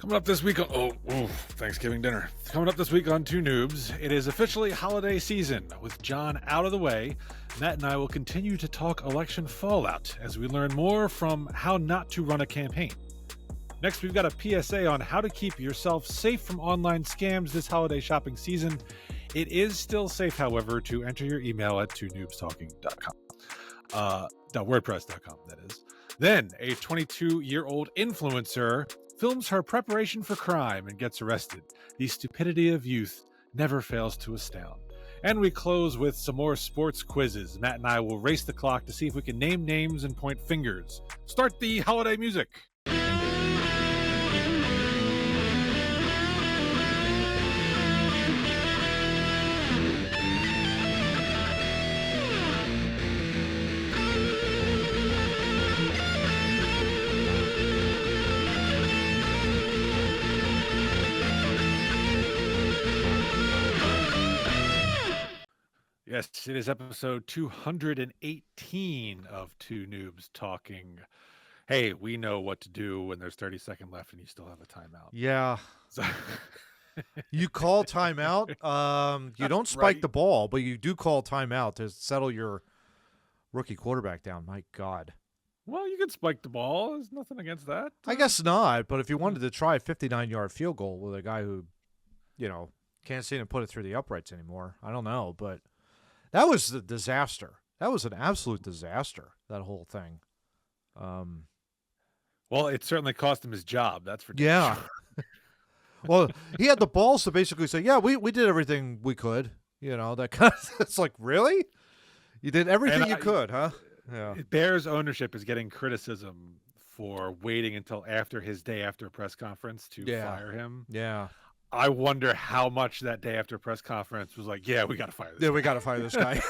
Coming up this week on Thanksgiving dinner. Coming up this week on Two Noobs, it is officially holiday season. With John out of the way, Matt and I will continue to talk election fallout as we learn more from how not to run a campaign. Next, we've got a PSA on how to keep yourself safe from online scams this holiday shopping season. It is still safe, however, to enter your email at twonoobstalking.com. .wordpress.com, that is. Then, a 22-year-old influencer films her preparation for crime and gets arrested. The stupidity of youth never fails to astound. And we close with some more sports quizzes. Matt and I will race the clock to see if we can name names and point fingers. Start the holiday music. Yes, it is episode 218 of Two Noobs Talking. Hey, we know what to do when there's 30 seconds left and you still have a timeout. Yeah. So You call timeout. You don't spike Right. the ball, but you do call timeout to settle your rookie quarterback down. My God. well, you can spike the ball. There's nothing against that. I guess not, but if you wanted to try a 59-yard field goal with a guy who, can't seem to put it through the uprights anymore, I don't know, but that was a disaster. That was an absolute disaster, that whole thing. Well, it certainly cost him his job. That's for damn Yeah. sure. Well, he had the balls to basically say, yeah, we did everything we could. That kind of, it's like, really? You did everything you could, huh? Yeah. Bears ownership is getting criticism for waiting until after his day after press conference to fire him. Yeah. I wonder how much that day after press conference was like, yeah, we got to fire this Yeah, guy. we got to fire this guy.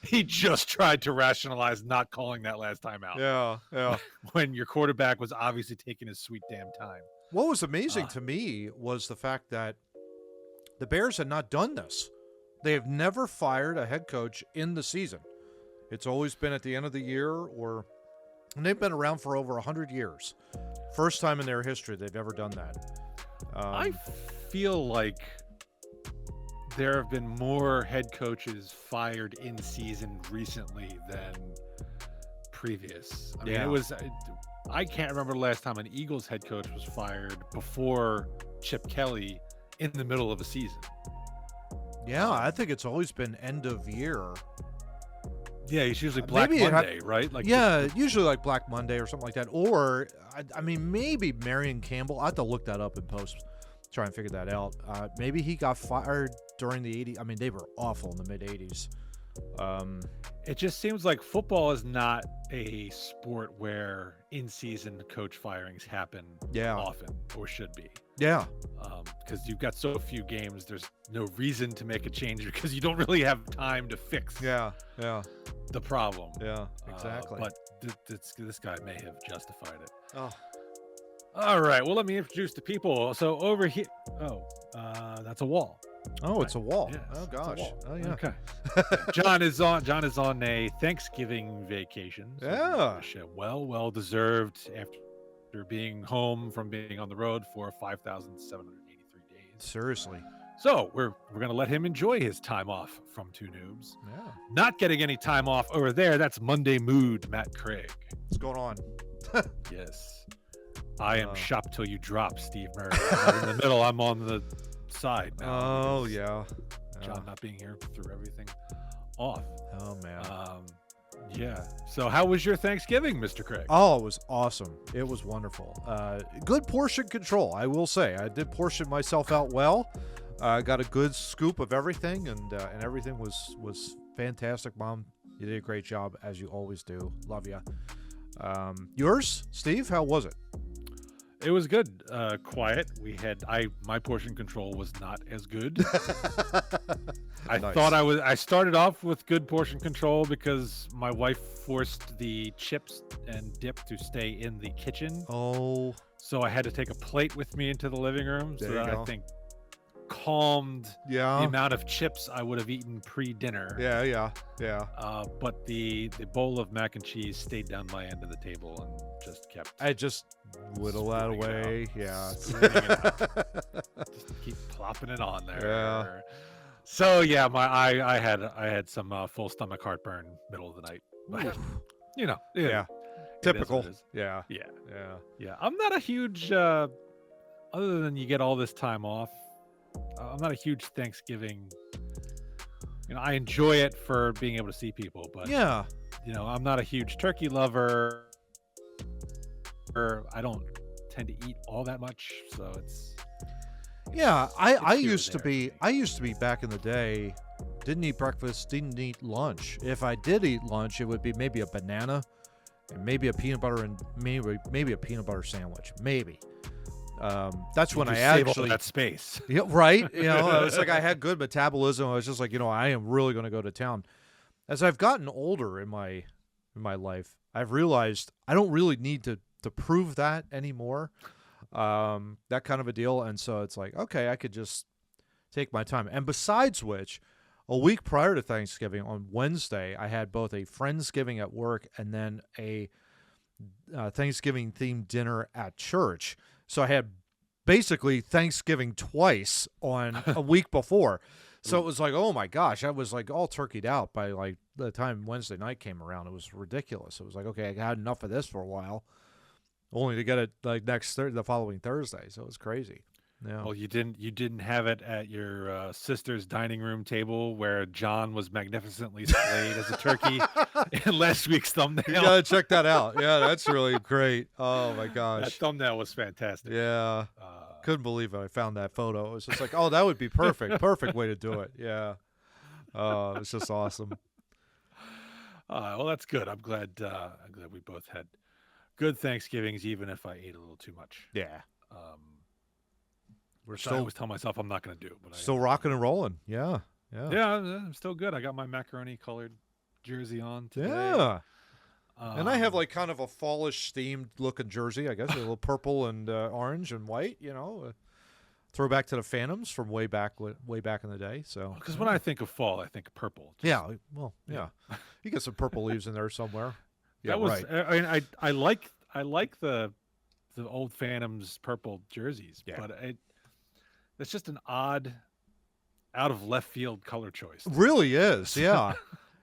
he just tried to rationalize not calling that last time out. Yeah. When your quarterback was obviously taking his sweet damn time. What was amazing to me was the fact that the Bears had not done this. They have never fired a head coach in the season. It's always been at the end of the year, and they've been around for over 100 years. First time in their history they've ever done that. I feel like there have been more head coaches fired in season recently than previous. I mean, Yeah. it was. I can't remember the last time an Eagles head coach was fired before Chip Kelly in the middle of a season. Yeah, I think it's always been end of year. Yeah, it's usually Black Maybe it Monday, right? Like usually like Black Monday or something like that. Or, I mean, maybe Marion Campbell. I have to look that up in post, try and figure that out. Maybe he got fired during the 80s. I mean, they were awful in the mid-'80s. it just seems like football is not a sport where in-season coach firings happen often, or should be. Yeah. Because you've got so few games, there's no reason to make a change because you don't really have time to fix Yeah. the problem. Yeah, exactly. But this guy may have justified it. Oh. All right. Well, let me introduce the people. So over here, that's a wall. Oh, it's a wall. Yes, Oh it's a gosh. wall. Oh yeah. Okay. John is on a Thanksgiving vacation. So Yeah. well deserved after being home from being on the road for 5,783 days. Seriously. So we're gonna let him enjoy his time off from Two Noobs. Yeah. Not getting any time off over there. That's Monday Mood, Matt Craig. What's going on? Yes. I am shop till you drop, Steve Murray. I'm in the middle. I'm on the side now. Oh because yeah. John not being here threw everything off. Oh man. Yeah. So how was your Thanksgiving, Mr. Craig? Oh, it was awesome. It was wonderful. Good portion control, I will say. I did portion myself out well. Got a good scoop of everything, and everything was fantastic, Mom. You did a great job, as you always do. Love you. Yours, Steve? How was it? It was good. Quiet. My portion control was not as good. I Nice. thought I started off with good portion control because my wife forced the chips and dip to stay in the kitchen. Oh, So I had to take a plate with me into the living room. There So you that go. I think calmed the Yeah. amount of chips I would have eaten pre-dinner. Yeah. But the bowl of mac and cheese stayed down my end of the table and just kept. I just whittle that spooning it away. out, Yeah. spooning it out. Just keep plopping it on there. Yeah. So yeah, I had some full stomach heartburn middle of the night. But, Yeah. it is Typical. what it is. Yeah. Yeah. Yeah. Yeah. I'm not a huge other than you get all this time off. I'm not a huge Thanksgiving. I enjoy it for being able to see people, but Yeah. I'm not a huge turkey lover. Or I don't tend to eat all that much, so it's Yeah, I here or used to there. be back in the day, didn't eat breakfast, didn't eat lunch. If I did eat lunch, it would be maybe a banana and maybe a peanut butter and maybe a peanut butter sandwich. Maybe. That's when I save all actually that space. Yeah, right. It's like I had good metabolism. I was just like, I am really going to go to town. As I've gotten older in my life, I've realized I don't really need to prove that anymore. That kind of a deal. And so it's like, okay, I could just take my time. And besides which, a week prior to Thanksgiving on Wednesday, I had both a Friendsgiving at work and then a Thanksgiving themed dinner at church. So I had basically Thanksgiving twice on a week before. So it was like, oh my gosh, I was like all turkeyed out by like the time Wednesday night came around. It was ridiculous. It was like, okay, I had enough of this for a while, only to get it like the following Thursday. So it was crazy. Yeah. Well, you didn't have it at your sister's dining room table where John was magnificently slayed as a turkey in last week's thumbnail. You gotta check that out. Yeah, that's really great. Oh my That gosh. thumbnail was fantastic. Yeah. Uh, Couldn't believe it. I found that photo. It was just like, oh, that would be perfect. Perfect way to do it. Yeah. It's just awesome. well, that's good. I'm glad we both had good Thanksgivings, even if I ate a little too much. Yeah. We're I still always tell myself I'm not going to do, but still rocking and rolling. Yeah. yeah, I'm still good. I got my macaroni colored jersey on today. Yeah. And I have Um, like kind of a fallish themed looking jersey, I guess, a little purple and orange and white, throwback to the Phantoms from way back in the day. So because when I think of fall, I think of purple. Just- yeah, well, yeah, you get some purple leaves in there somewhere. Yeah, that was. right. I mean, I like the old Phantoms purple jerseys, Yeah. but it's just an odd, out of left field color choice. Really is, yeah.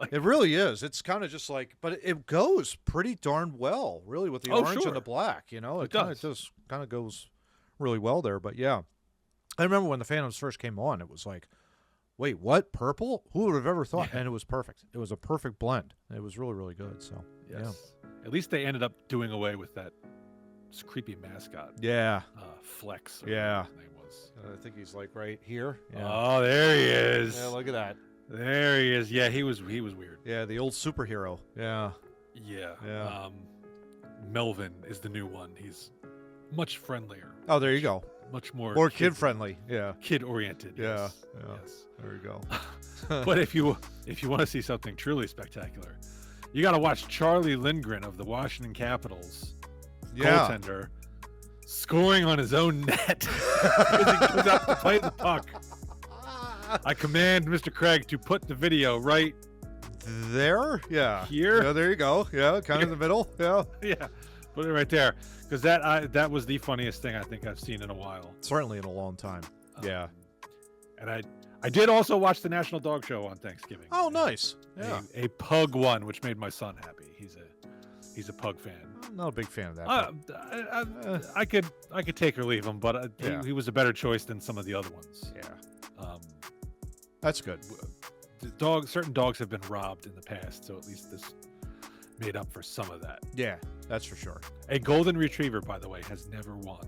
Like- It really is. It's kind of just like, but it goes pretty darn well, really, with the Oh, orange sure. and the black. It It kind of does. just kind of goes really well there. But yeah, I remember when the Phantoms first came on, it was like, wait, what? Purple? Who would have ever thought? Yeah. And it was perfect. It was a perfect blend. It was really, really good. So Yes. At least they ended up doing away with that creepy mascot, yeah, Flex. Or Yeah. whatever his name was. I think he's like right here. Yeah, Oh, there he is. yeah. Look at that. There he is. Yeah, he was weird. Yeah, the old superhero. Yeah, Yeah. Yeah. Melvin is the new one. He's much friendlier. oh, there you go. Much more More kid friendly. Yeah, Kid oriented. Yeah, Yes. yeah. Yes. there you go. But if you want to see something truly spectacular, you got to watch Charlie Lindgren of the Washington Capitals, Yeah. goaltender, scoring on his own net as he goes out to play the puck. I command Mr. Craig to put the video right There, yeah. here. Yeah, there you go. Yeah, kind of in the middle. Yeah, Yeah, put it right there, because that was the funniest thing I think I've seen in a while. certainly in a long time. Yeah. And I did also watch the National Dog Show on Thanksgiving. Oh, nice. Yeah. A pug one, which made my son happy. He's a pug fan. I'm not a big fan of that. I could take or leave him, but Yeah. he was a better choice than some of the other ones. but yeah, Um, that's good. certain dogs have been robbed in the past, so at least this made up for some of that. Yeah, that's for sure. A golden retriever, by the way, has never won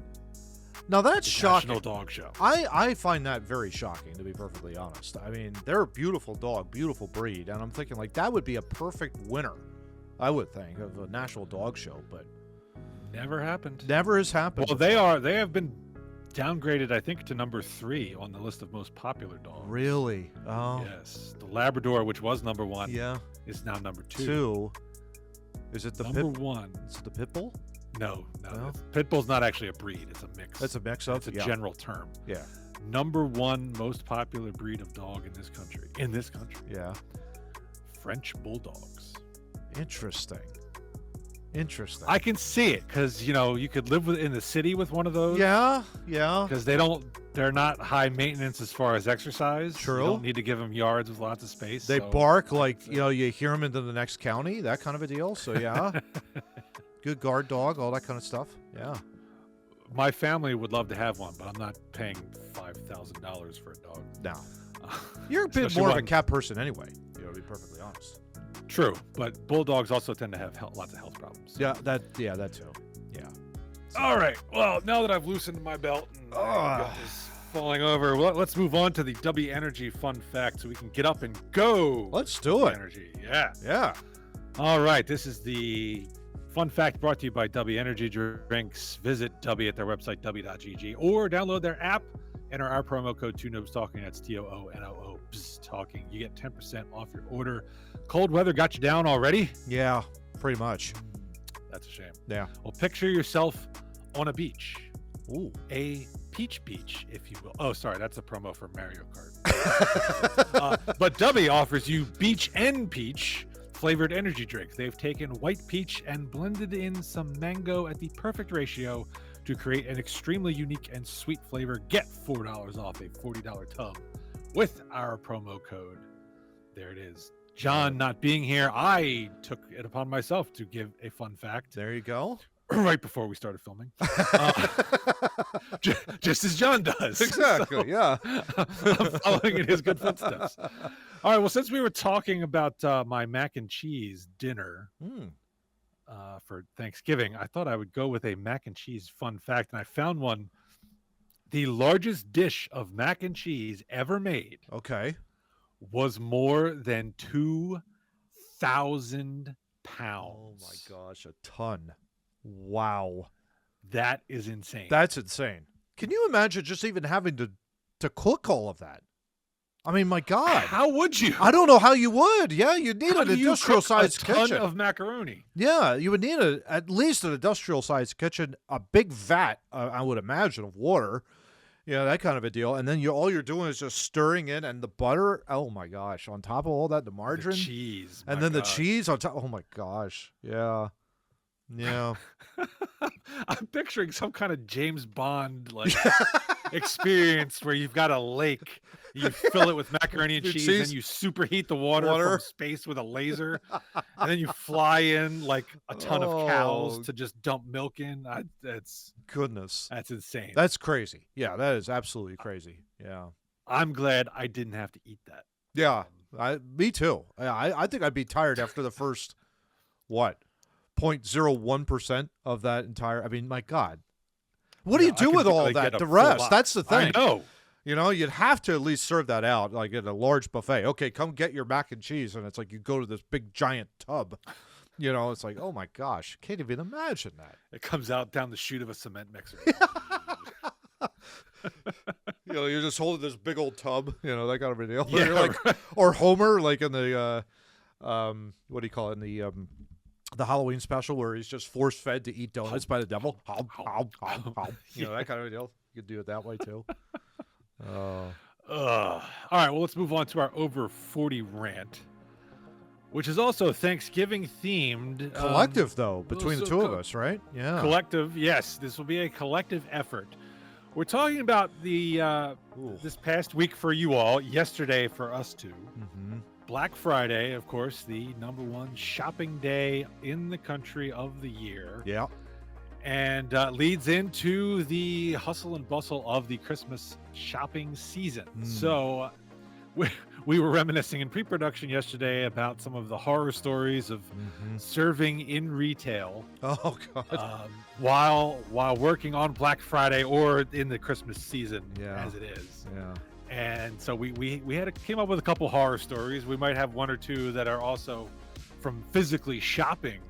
Now that's the shocking. National Dog Show. I find that very shocking, to be perfectly honest. I mean, they're a beautiful dog, beautiful breed, and I'm thinking like that would be a perfect winner, I would think, of a national dog show, but Never happened. never has happened. Well, before. they have been downgraded, I think, to number 3 on the list of most popular dogs. Really? Oh, Yes, the Labrador, which was number 1, yeah. is now number 2. Two. Is it the Number pit? 1. Is it the pit bull? No. No? Pit bull's not actually a breed; it's a mix. That's a mix of. It's a yeah. general term. Yeah. #1 most popular breed of dog in this country. Yeah. French Bulldogs. Interesting. I can see it because you could live in the city with one of those. Yeah. Because they're not high maintenance as far as exercise. True. You don't need to give them yards with lots of space. They so bark like you hear them into the next county, that kind of a deal. So yeah, good guard dog, all that kind of stuff. Yeah. My family would love to have one, but I'm not paying $5,000 for a dog. No. You're a bit Especially more of a one- cat person anyway. To be perfectly honest. True, but bulldogs also tend to have lots of health problems. Yeah, that too. Yeah. All right. Well, now that I've loosened my belt and I got this falling over, let's move on to the W Energy fun fact so we can get up and go. Let's do it. Energy. Yeah. Yeah. All right. This is the fun fact brought to you by W Energy Drinks. Visit W at their website, w.gg, or download their app. Enter our promo code 2NoobsTalking. That's TOONOO Talking. You get 10% off your order. Cold weather got you down already? Yeah, pretty much. That's a shame. Yeah. Well, picture yourself on a beach. Ooh. A peach beach, if you will. Oh, sorry, that's a promo for Mario Kart. But W offers you Beach and Peach flavored energy drink. They've taken white peach and blended in some mango at the perfect ratio to create an extremely unique and sweet flavor. Get $4 off a $40 tub with our promo code. There it is. John not being here, I took it upon myself to give a fun fact There you go. right before we started filming. Just as John does. Exactly. Yeah. I'm following in his good footsteps. All right. Well, since we were talking about my mac and cheese dinner for Thanksgiving, I thought I would go with a mac and cheese fun fact. And I found one. The largest dish of mac and cheese ever made Okay. was more than 2,000 pounds. Oh my gosh, a ton. Wow. That is insane. That's insane. Can you imagine just even having to cook all of that? I mean, my God. How would you? I don't know how you would. Yeah, you'd need How an do you industrial cook a sized ton kitchen. of macaroni? Yeah, you would need at least an industrial sized kitchen, a big vat, I would imagine, of water. Yeah, that kind of a deal. And then all you're doing is just stirring in, and the butter. Oh my gosh! On top of all that, the margarine, The cheese. and my then the God. cheese on top. Oh my gosh! Yeah, yeah. I'm picturing some kind of James Bond experience where you've got a lake, you fill it with macaroni and cheese, and you superheat the water from space with a laser, and then you fly in like a ton of cows Oh. to just dump milk in. That's Goodness, insane. that's crazy. Yeah, that is absolutely crazy. Yeah, I'm glad I didn't have to eat that. yeah. Me too. I think I'd be tired after the first 0.01% of that entire. I mean, my God. What do you do with all that? The rest. That's the thing. I know. You'd have to at least serve that out, like at a large buffet. Okay, come get your mac and cheese, and it's like you go to this big giant tub. It's like, oh my gosh, can't even imagine that. It comes out down the chute of a cement mixer. You're just holding this big old tub, that kind of a deal. Yeah, You're like, right. or Homer, like in the what do you call it, in the Halloween special where he's just force fed to eat donuts by the devil. That kind of a deal. You could do it that way too. All right, well, let's move on to our over 40 rant, which is also Thanksgiving themed. Collective, though, between the so two of us, right? Yeah. Collective, yes. This will be a collective effort. We're talking about the this past week for you all, yesterday for us two. Mm-hmm. Black Friday, of course, the #1 shopping day in the country of the year. Yeah. And leads into the hustle and bustle of the Christmas shopping season. So we were reminiscing in pre-production yesterday about some of the horror stories of serving in retail Oh God. while working on Black Friday or in the Christmas season as it is. Yeah. And so we came up with a couple horror stories. We might have one or two that are also from physically shopping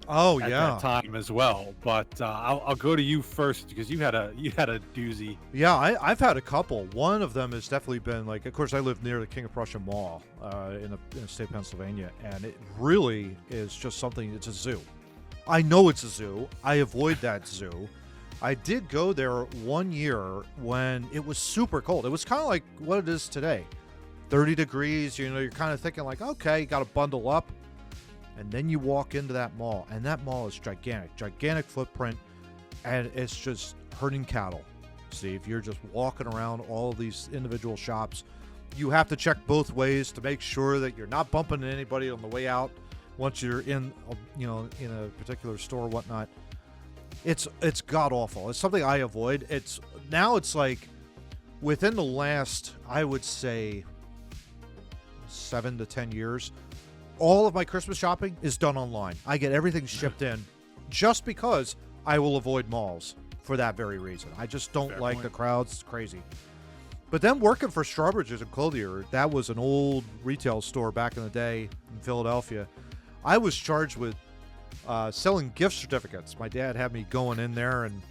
Oh at yeah. that time as well. But I'll go to you first because you had a doozy. Yeah, I've had a couple. One of them has definitely been like, of course, I live near the King of Prussia Mall in the state of Pennsylvania, and it really is just something. It's a zoo. I know it's a zoo. I avoid that zoo, I did go there one year when it was super cold. It was kind of like what it is today. 30 degrees, you're kind of thinking like, okay, you got to bundle up. And then you walk into that mall, and that mall is gigantic footprint, and it's just herding cattle. Steve, you're just walking around all of these individual shops. You have to check both ways to make sure that you're not bumping into anybody on the way out once you're in a particular store or whatnot. It's god awful. It's something I avoid. It's like within the last, I would say, 7 to 10 years, all of my Christmas shopping is done online. I get everything shipped in just because I will avoid malls for that very reason. I just don't Fair like point. the crowds. It's crazy. But then working for Strawbridge's and Clothier, that was an old retail store back in the day in Philadelphia. I was charged with selling gift certificates. My dad had me going in there, and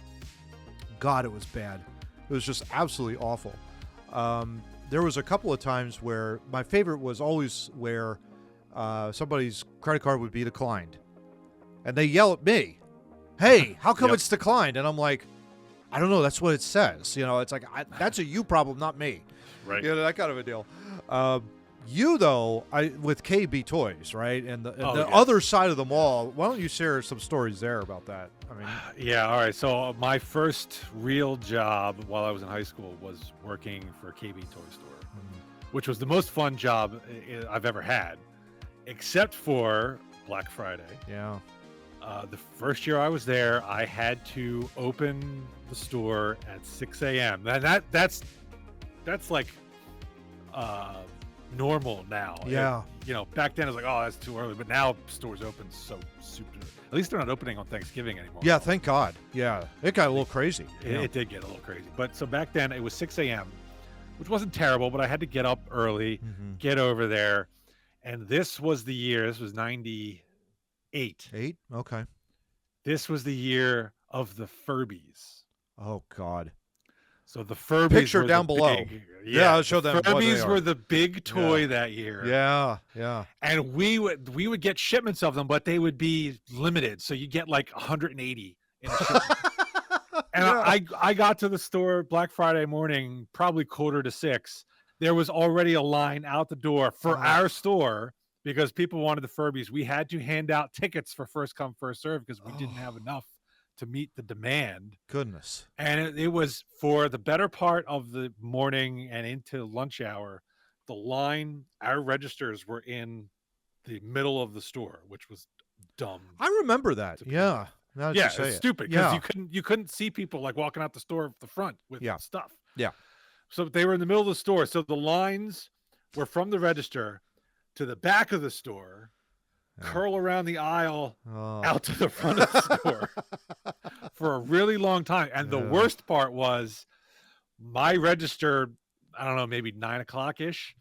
God, it was bad. It was just absolutely awful. There was a couple of times where my favorite was always where somebody's credit card would be declined. And they yell at me, hey, how come Yep. it's declined? And I'm like, I don't know. That's what it says. It's like, that's a you problem, not me. Right. That kind of a deal. You, though, with KB Toys, right? And the yes. other side of the mall, why don't you share some stories there about that? I mean, Yeah, all right. So my first real job while I was in high school was working for KB Toy Store, which was the most fun job I've ever had, except for Black Friday. yeah. The first year I was there, I had to open the store at 6 a.m. And that's like normal now. Yeah. Back then it was like, oh, that's too early. But now stores open so super. At least they're not opening on Thanksgiving anymore. Yeah, thank God. Yeah. It got a little crazy. It did get a little crazy. But so back then it was 6 a.m., which wasn't terrible, but I had to get up early, get over there. And this was the year, this was 98. 8? Okay. This was the year of the Furbies. Oh, God. So the Furbies Picture were down the below. big- Yeah, I'll show them what they Furbies are. were the big toy that year. Yeah. And we would get shipments of them, but they would be limited. So you get like 180 in a shipment. And I got to the store Black Friday morning, probably 5:45. There was already a line out the door for our store because people wanted the Furbies. We had to hand out tickets for first come, first serve because we didn't have enough to meet the demand. Goodness. And it was for the better part of the morning and into lunch hour. The line, our registers were in the middle of the store, which was dumb. I remember that. Yeah. Now that Yeah, you say it's it. stupid because Yeah. you couldn't see people like walking out the store at the front with stuff. Yeah. So they were in the middle of the store. So the lines were from the register to the back of the store, curl around the aisle out to the front of the store for a really long time. And the worst part was my register, I don't know, maybe 9 o'clock ish,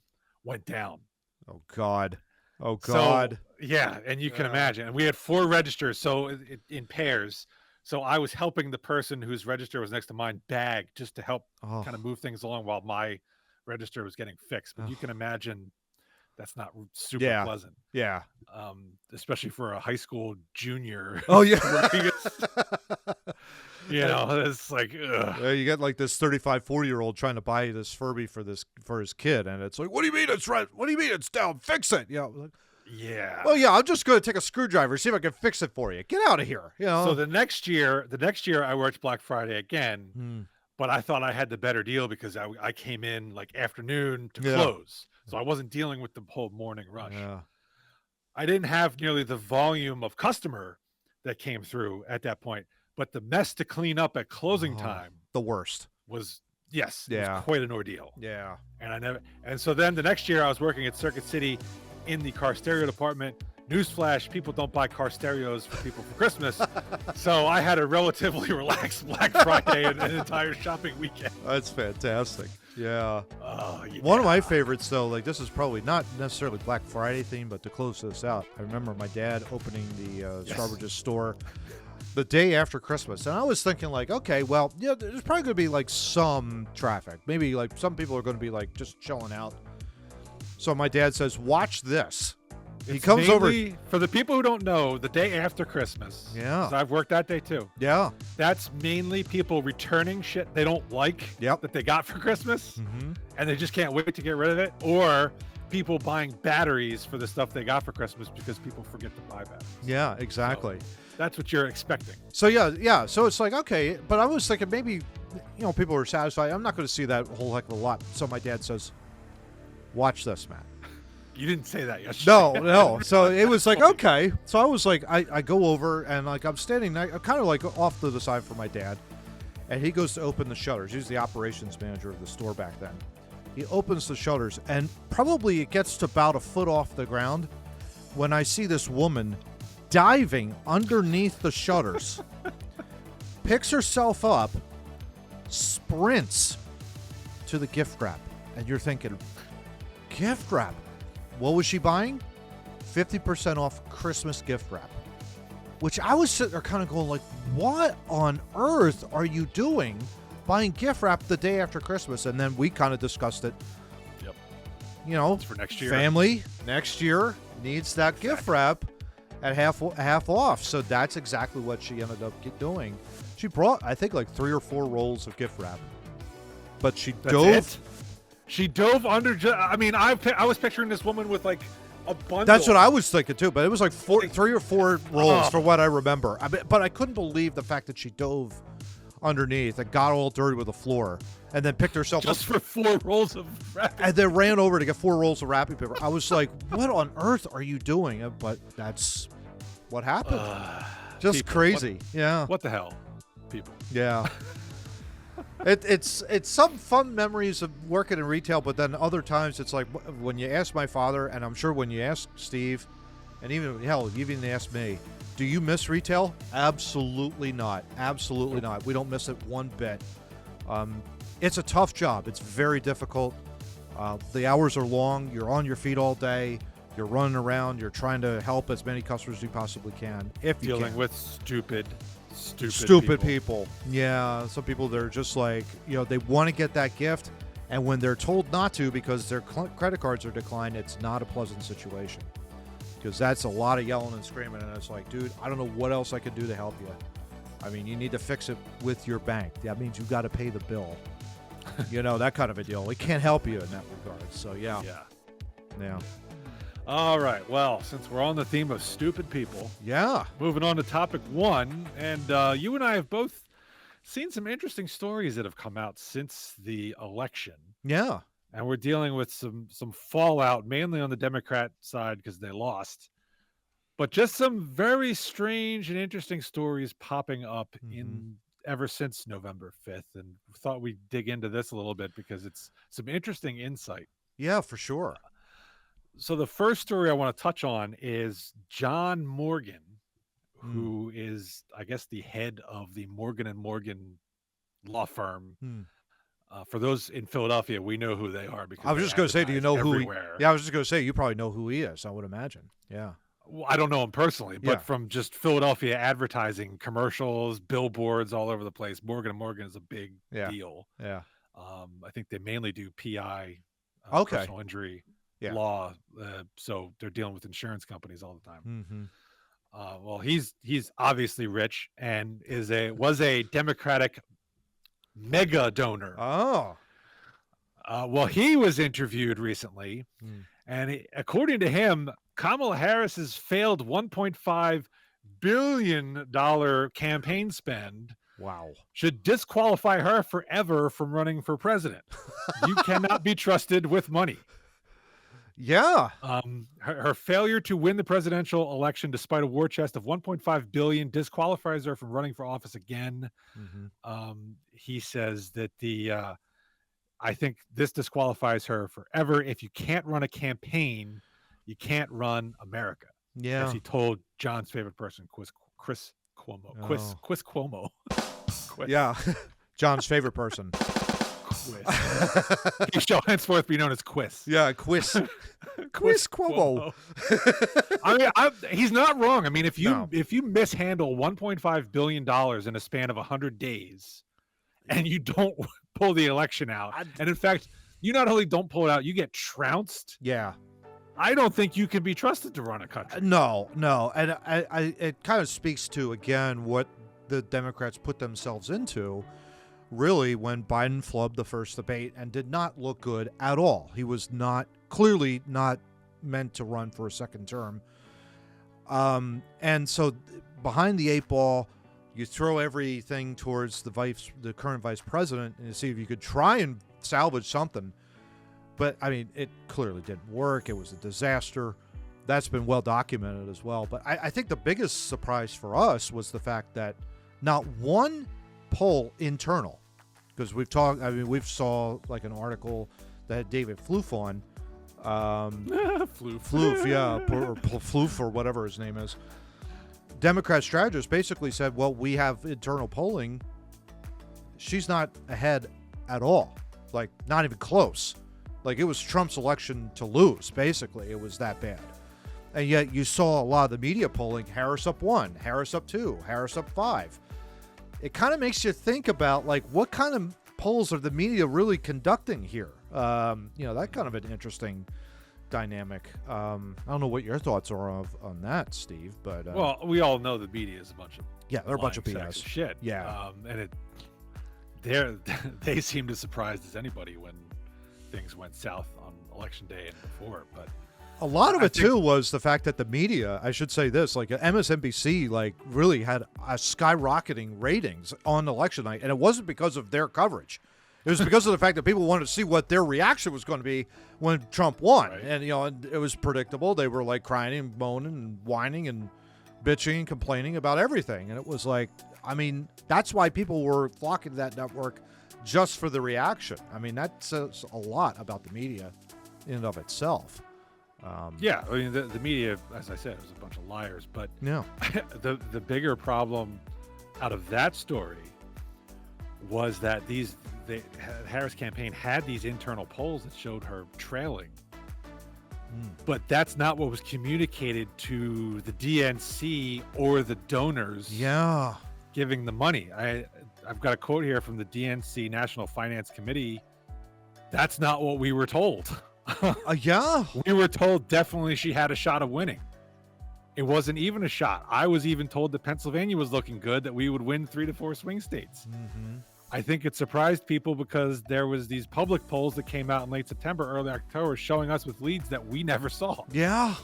went down. Oh, God. Oh, God. So, yeah, and you can imagine. And we had 4 registers, so in pairs. So I was helping the person whose register was next to mine bag just to help kind of move things along while my register was getting fixed. But you can imagine that's not super pleasant. Yeah. Especially for a high school junior. Oh, yeah. It's like, ugh. You get like this 35, 40-year-old trying to buy this Furby for his kid, and it's like, what do you mean it's right? What do you mean it's down? Fix it. Yeah. Well, yeah, I'm just going to take a screwdriver, see if I can fix it for you. Get out of here. So the next year I worked Black Friday again, but I thought I had the better deal because I came in like afternoon to close. So I wasn't dealing with the whole morning rush. Yeah. I didn't have nearly the volume of customer that came through at that point, but the mess to clean up at closing time, the worst, was was quite an ordeal. Yeah. And so then the next year I was working at Circuit City in the car stereo department. Newsflash, people don't buy car stereos for people for Christmas. So I had a relatively relaxed Black Friday and an entire shopping weekend. That's fantastic. Yeah. Yeah. One of my favorites, though, like this is probably not necessarily Black Friday theme, but to close this out, I remember my dad opening the Strawbridge's store the day after Christmas. And I was thinking like, okay, well, there's probably going to be like some traffic. Maybe like some people are going to be like just chilling out. So my dad says, watch this. He comes over. For the people who don't know, the day after Christmas. Yeah. 'Cause I've worked that day too. Yeah. That's mainly people returning shit they don't like that they got for Christmas, and they just can't wait to get rid of it, or people buying batteries for the stuff they got for Christmas because people forget to buy batteries. Yeah, exactly. So that's what you're expecting. So yeah. So it's like, okay, but I was thinking maybe, people are satisfied. I'm not going to see that whole heck of a lot. So my dad says, "Watch this, Matt." You didn't say that yesterday. No. So it was like, okay. So I was like, I go over and like I'm standing there, I'm kind of like off to the side from my dad, and he goes to open the shutters. He's the operations manager of the store back then. He opens the shutters, and probably it gets to about a foot off the ground when I see this woman diving underneath the shutters, picks herself up, sprints to the gift wrap. And you're thinking, gift wrap? What was she buying? 50% off Christmas gift wrap. Which I was sitting there kind of going like, what on earth are you doing buying gift wrap the day after Christmas? And then we kind of discussed it. Yep. It's for next year. Family next year needs that gift wrap at half off. So that's exactly what she ended up doing. She brought, I think, like 3 or 4 rolls of gift wrap. But she dove. She dove under. I mean, I was picturing this woman with like a bundle. That's what I was thinking too. But it was like 3 or 4 rolls for what I remember. But I couldn't believe the fact that she dove underneath and got all dirty with the floor, and then picked herself just up for 4 rolls of wrapping. and then ran over to get 4 rolls of wrapping paper. I was like, "What on earth are you doing?" But that's what happened. Just people, crazy. Yeah. What the hell, people? Yeah. It's some fun memories of working in retail, but then other times it's like when you ask my father, and I'm sure when you ask Steve, and even ask me, do you miss retail? Absolutely not. Absolutely not. We don't miss it one bit. It's a tough job. It's very difficult. The hours are long. You're on your feet all day. You're running around. You're trying to help as many customers as you possibly can. If you Dealing can. with stupid people. Yeah, some people, they're just like, they want to get that gift, and when they're told not to because their credit cards are declined, it's not a pleasant situation, because that's a lot of yelling and screaming, and it's like, dude, I don't know what else I can do to help you. I mean, you need to fix it with your bank. That means you got to pay the bill. That kind of a deal. We can't help you in that regard. So yeah. All right. Well, since we're on the theme of stupid people, moving on to topic 1, and you and I have both seen some interesting stories that have come out since the election. Yeah. And we're dealing with some fallout, mainly on the Democrat side because they lost, but just some very strange and interesting stories popping up ever since November 5th. And thought we'd dig into this a little bit because it's some interesting insight. Yeah, for sure. So the first story I want to touch on is John Morgan, who is, I guess, the head of the Morgan & Morgan law firm. For those in Philadelphia, we know who they are. Because I was just going to say, do you know everywhere. who? I was just going to say, you probably know who he is, I would imagine. Yeah. Well, I don't know him personally, but from just Philadelphia advertising, commercials, billboards all over the place, Morgan & Morgan is a big deal. Yeah. I think they mainly do PI, personal injury. Law, so they're dealing with insurance companies all the time. Well, he's obviously rich and was a Democratic mega donor. Well, he was interviewed recently, and according to him, Kamala Harris's failed $1.5 billion campaign spend should disqualify her forever from running for president. You cannot be trusted with money. Yeah. Her failure to win the presidential election despite a war chest of $1.5 billion disqualifies her from running for office again. He says that I think this disqualifies her forever. If you can't run a campaign, you can't run America. Yeah. As he told John's favorite person, Chris Cuomo. Chris Cuomo. Yeah. John's favorite person. He shall henceforth be known as Quiz. Yeah, Quiz. Quiz Cuomo. I mean, he's not wrong. I mean, if you mishandle $1.5 billion in a span of 100 days, and you don't pull the election out, and in fact, you not only don't pull it out, you get trounced. Yeah. I don't think you can be trusted to run a country. No, and it kind of speaks to, again, what the Democrats put themselves into, really, when Biden flubbed the first debate and did not look good at all. He was clearly not meant to run for a second term. And so behind the eight ball, you throw everything towards the current vice president and you see if you could try and salvage something. But, I mean, it clearly didn't work. It was a disaster. That's been well documented as well. But I think the biggest surprise for us was the fact that not one poll internal, because we saw like an article that had David Floof on. Floof, yeah, or Floof or whatever his name is. Democrat strategist basically said, well, we have internal polling. She's not ahead at all. Like, not even close. Like, it was Trump's election to lose, basically. It was that bad. And yet you saw a lot of the media polling, Harris up 1, Harris up 2, Harris up 5. It kind of makes you think about, like, what kind of polls are the media really conducting here? That kind of an interesting dynamic. I don't know what your thoughts are on that, Steve, but... well, we all know the media is a bunch of... Yeah, they're a bunch of BS. Shit. Yeah. And they seemed as surprised as anybody when things went south on election day and before, but a lot of it too was the fact that the media, I should say this, like MSNBC, like really had a skyrocketing ratings on election night, and it wasn't because of their coverage. It was because of the fact that people wanted to see what their reaction was going to be when Trump won. Right. And, it was predictable. They were like crying and moaning and whining and bitching and complaining about everything. And it was like, I mean, that's why people were flocking to that network, just for the reaction. I mean, that says a lot about the media in and of itself. Yeah, I mean, the media, as I said, was a bunch of liars. But yeah, the bigger problem out of that story was that the Harris campaign had these internal polls that showed her trailing. But that's not what was communicated to the DNC or the donors. Yeah, giving the money. I've got a quote here from the DNC National Finance Committee. That's not what we were told. Yeah. We were told definitely she had a shot of winning. It wasn't even a shot. I was even told that Pennsylvania was looking good, that we would win 3 to 4 swing states. Mm-hmm. I think it surprised people because there was these public polls that came out in late September, early October, showing us with leads that we never saw. Yeah.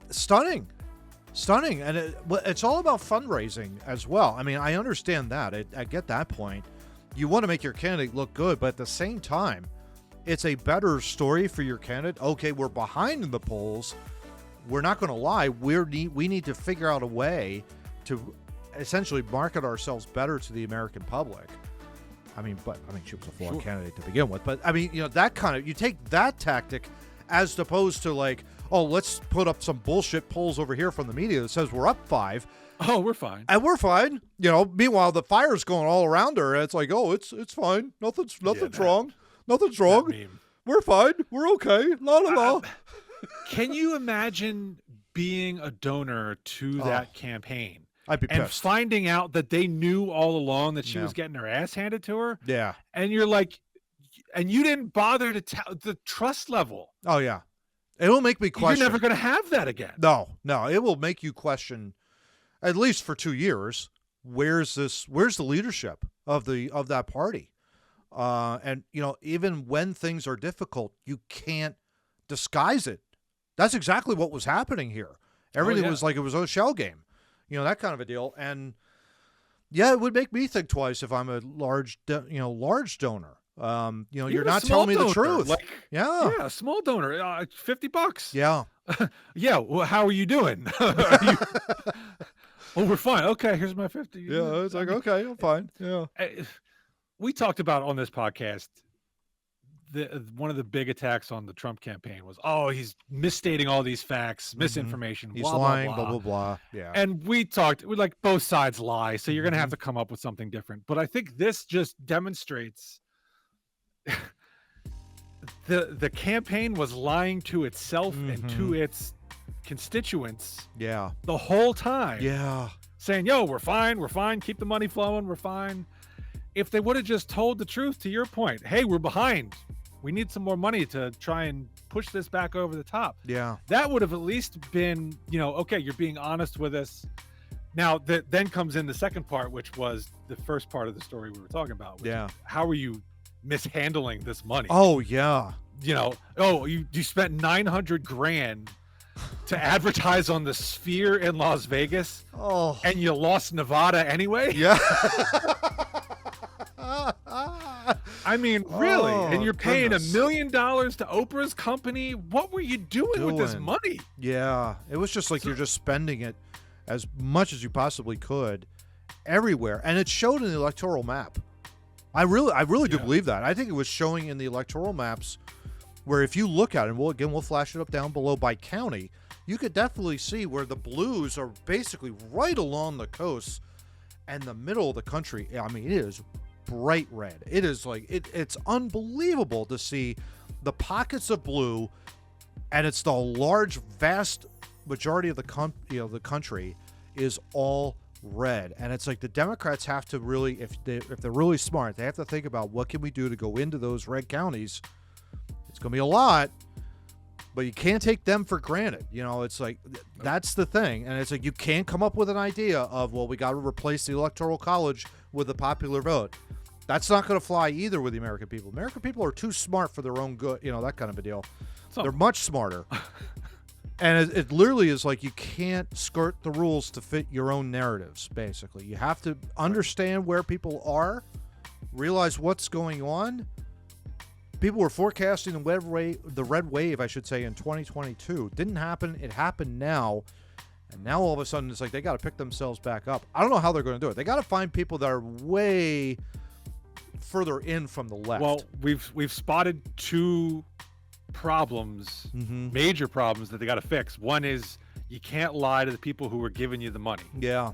Stunning. And it's all about fundraising as well. I mean, I understand that. I get that point. You want to make your candidate look good, but at the same time, it's a better story for your candidate. Okay, we're behind in the polls. We're not going to lie. We need to figure out a way to essentially market ourselves better to the American public. I mean, she was a flawed candidate to begin with. But I mean, that kind of, you take that tactic as opposed to like, oh, let's put up some bullshit polls over here from the media that says we're up 5. Oh, we're fine. And we're fine. Meanwhile, the fire's going all around her. And it's like, oh, it's fine. Nothing's wrong. Nothing's wrong. We're fine. We're okay. La la la. Can you imagine being a donor to that campaign? I'd be pissed. And finding out that they knew all along that she was getting her ass handed to her? Yeah. And you're like, and you didn't bother to tell the trust level. Oh, yeah. It will make me question. You're never going to have that again. No. It will make you question, at least for 2 years, where's the leadership of that party? And even when things are difficult, you can't disguise it. That's exactly what was happening here. Everything was like it was a shell game, that kind of a deal. And yeah, it would make me think twice if I'm a large donor. You're not telling me the truth. Like, yeah, a small donor, $50. Yeah. Yeah. Well, how are you doing? Oh, we're fine. Okay, here's my 50. Yeah, it's like, okay, I'm fine. Yeah. We talked about on this podcast, one of the big attacks on the Trump campaign was, he's misstating all these facts, misinformation, He's blah, lying, blah, blah. blah, blah, blah. Yeah. And we like both sides lie, so you're going to have to come up with something different. But I think this just demonstrates the campaign was lying to itself and to its constituents the whole time. Yeah. Saying, yo, we're fine, keep the money flowing, we're fine. If they would have just told the truth, to your point, hey, we're behind, We need some more money to try and push this back over the top. Yeah. That would have at least been, okay, you're being honest with us. Now, then comes in the second part, which was the first part of the story we were talking about. Yeah. How are you mishandling this money? Oh, yeah. You spent $900,000 to advertise on the Sphere in Las Vegas, and you lost Nevada anyway? Yeah. I mean, really? And you're paying goodness. $1 million to Oprah's company? What were you doing with this money? Yeah. It was just like you're just spending it as much as you possibly could everywhere. And it showed in the electoral map. I really do believe that. I think it was showing in the electoral maps where if you look at it, we'll flash it up down below by county, you could definitely see where the blues are basically right along the coast and the middle of the country. I mean, it is bright red. It is like it's unbelievable to see the pockets of blue, and it's the large, vast majority of the country is all red. And it's like the Democrats have to really, if they're really smart, they have to think about what can we do to go into those red counties. It's going to be a lot, but you can't take them for granted. It's like that's the thing. And it's like you can't come up with an idea of, well, we got to replace the Electoral College with the popular vote. That's not going to fly either with the American people. American people are too smart for their own good, that kind of a deal. They're much smarter. And it literally is like you can't skirt the rules to fit your own narratives, basically. You have to understand where people are, realize what's going on. People were forecasting the red wave, I should say, in 2022. Didn't happen. It happened now. And now all of a sudden it's like they got to pick themselves back up. I don't know how they're going to do it. They got to find people that are way further in from the left. Well, we've spotted two problems, major problems that they got to fix. One is you can't lie to the people who are giving you the money. Yeah.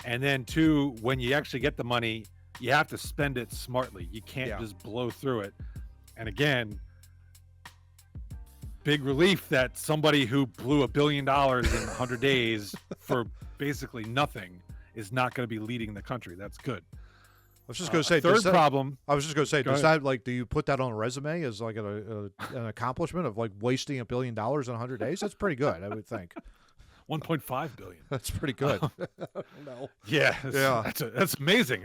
And then two, when you actually get the money, you have to spend it smartly. You can't just blow through it. And again, big relief that somebody who blew $1 billion in 100 days for basically nothing is not going to be leading the country. That's good. I was just going to say, third problem. I was just going to say, does that do you put that on a resume as like an accomplishment of like wasting $1 billion in 100 days? That's pretty good, I would think. 1.5 billion. That's pretty good. No. Yeah. That's amazing.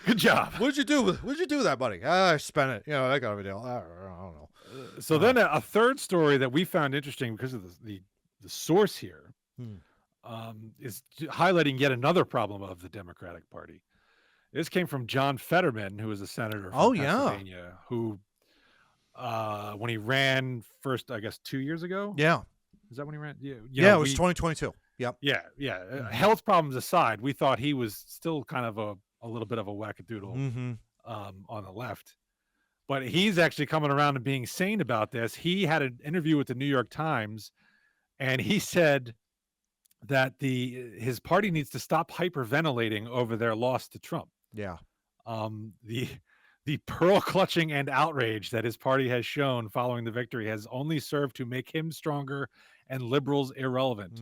Good job. What'd you do with that money? I spent it. That kind of a deal. I don't know. So then a third story that we found interesting because of the source here is highlighting yet another problem of the Democratic Party. This came from John Fetterman, who is a senator from Pennsylvania, who when he ran first, I guess 2 years ago. Yeah. Is that when he ran? Yeah, it was 2022. Yep. Yeah. Health problems aside, we thought he was still kind of a little bit of a wackadoodle on the left. But he's actually coming around and being sane about this. He had an interview with the New York Times, and he said that his party needs to stop hyperventilating over their loss to Trump. Yeah. The pearl clutching and outrage that his party has shown following the victory has only served to make him stronger and liberals irrelevant.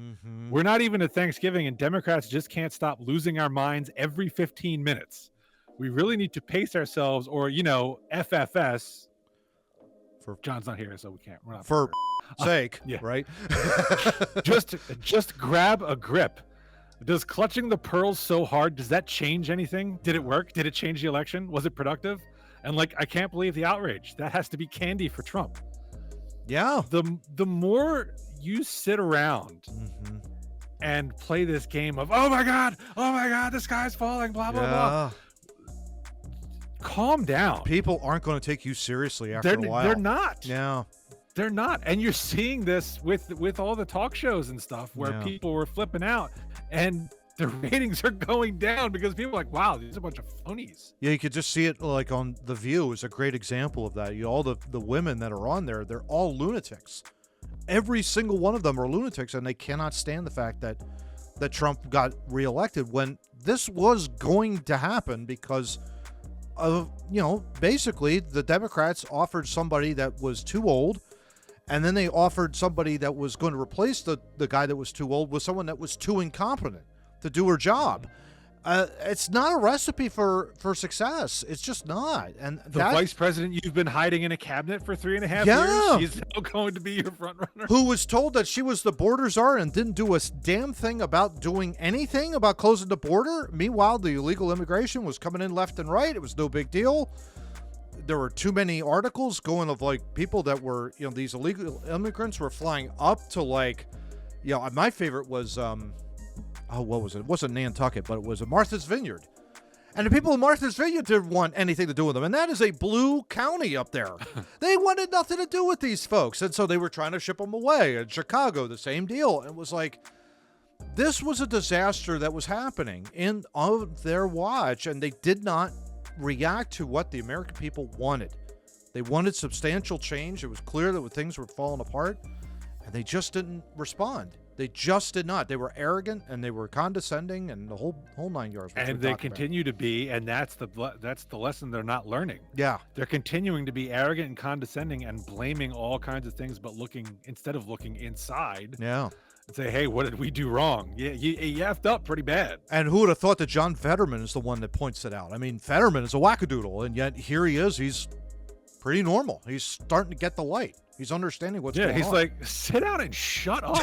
We're not even at Thanksgiving, and Democrats just can't stop losing our minds every 15 minutes. We really need to pace ourselves, or FFS. For John's not here, so we can't. We're not for sake, right? just grab a grip. Does clutching the pearls so hard, does that change anything? Did it work? Did it change the election? Was it productive? And I can't believe the outrage. That has to be candy for Trump. Yeah. The more you sit around and play this game of, oh my God, the sky's falling, blah, blah, blah. Calm down. People aren't going to take you seriously after a while. They're not. Yeah. They're not. And you're seeing this with all the talk shows and stuff where people were flipping out and the ratings are going down because people are like, wow, these are a bunch of phonies. Yeah, you could just see it like on The View is a great example of that. All the women that are on there, they're all lunatics. Every single one of them are lunatics, and they cannot stand the fact that Trump got reelected when this was going to happen because of, basically the Democrats offered somebody that was too old, and then they offered somebody that was going to replace the guy that was too old with someone that was too incompetent to do her job. It's not a recipe for success. It's just not. And The vice president you've been hiding in a cabinet for 3.5 Yeah. years, she's now going to be your front runner. who was told that she was the border czar and didn't do a damn thing about doing anything about closing the border. Meanwhile, the illegal immigration was coming in left and right. It was no big deal. There were too many articles going of like people that were, these illegal immigrants were flying up to like, my favorite was, what was it? It wasn't Nantucket, but it was a Martha's Vineyard. And the people in Martha's Vineyard didn't want anything to do with them. And that is a blue county up there. They wanted nothing to do with these folks. And so they were trying to ship them away. In Chicago, the same deal. And it was like, this was a disaster that was happening on their watch. And they did not react to what the American people wanted. They wanted substantial change. It was clear that things were falling apart. And they just didn't respond. They just did not. They were arrogant and they were condescending and the whole 9 yards. And they continue to be, and that's the lesson they're not learning. Yeah, They're continuing to be arrogant and condescending and blaming all kinds of things, but instead of looking inside yeah. and say, hey, what did we do wrong? Yeah, you effed up pretty bad. And who would have thought that John Fetterman is the one that points it out? I mean, Fetterman is a wackadoodle, and yet here he is. He's pretty normal. He's starting to get the light. He's understanding what's going on. Yeah, he's like, sit down and shut up.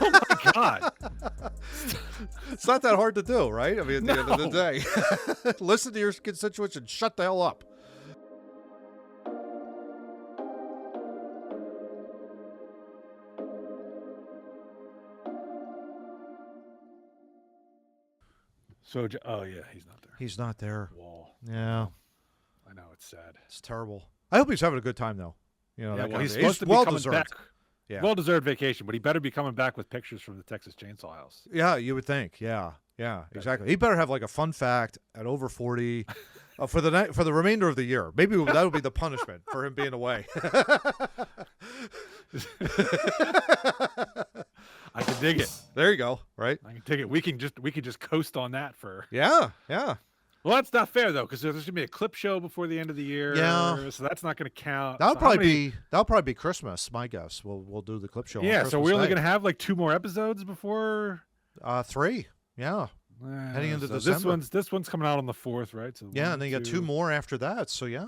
Oh my God. It's not that hard to do, right? I mean, at the end of the day, listen to your constituents and shut the hell up. So, oh yeah, he's not there. He's not there. Wall. Yeah, I know, it's sad. it's terrible. I hope he's having a good time though. Yeah, that well, kind he's of- supposed to be well coming deserved. back. Yeah. Well-deserved vacation, but he better be coming back with pictures from the Texas Chainsaw House. Yeah, you would think. Yeah, exactly. He better have like a fun fact at over 40 for the remainder of the year. Maybe that would be the punishment for him being away. I can dig it. There you go. Right? I can dig it. We can just coast on that for. Yeah. Well, that's not fair though, because there's going to be a clip show before the end of the year. Yeah. So that's not going to count. That'll So probably be Christmas. My guess. We'll do the clip show. Yeah. On So we're only Christmas going to have like 2 more episodes before. Day. 3. Yeah. Heading into so December. This one's coming out on the 4th, right? So Yeah, one, and then you got 2 more after that. So yeah.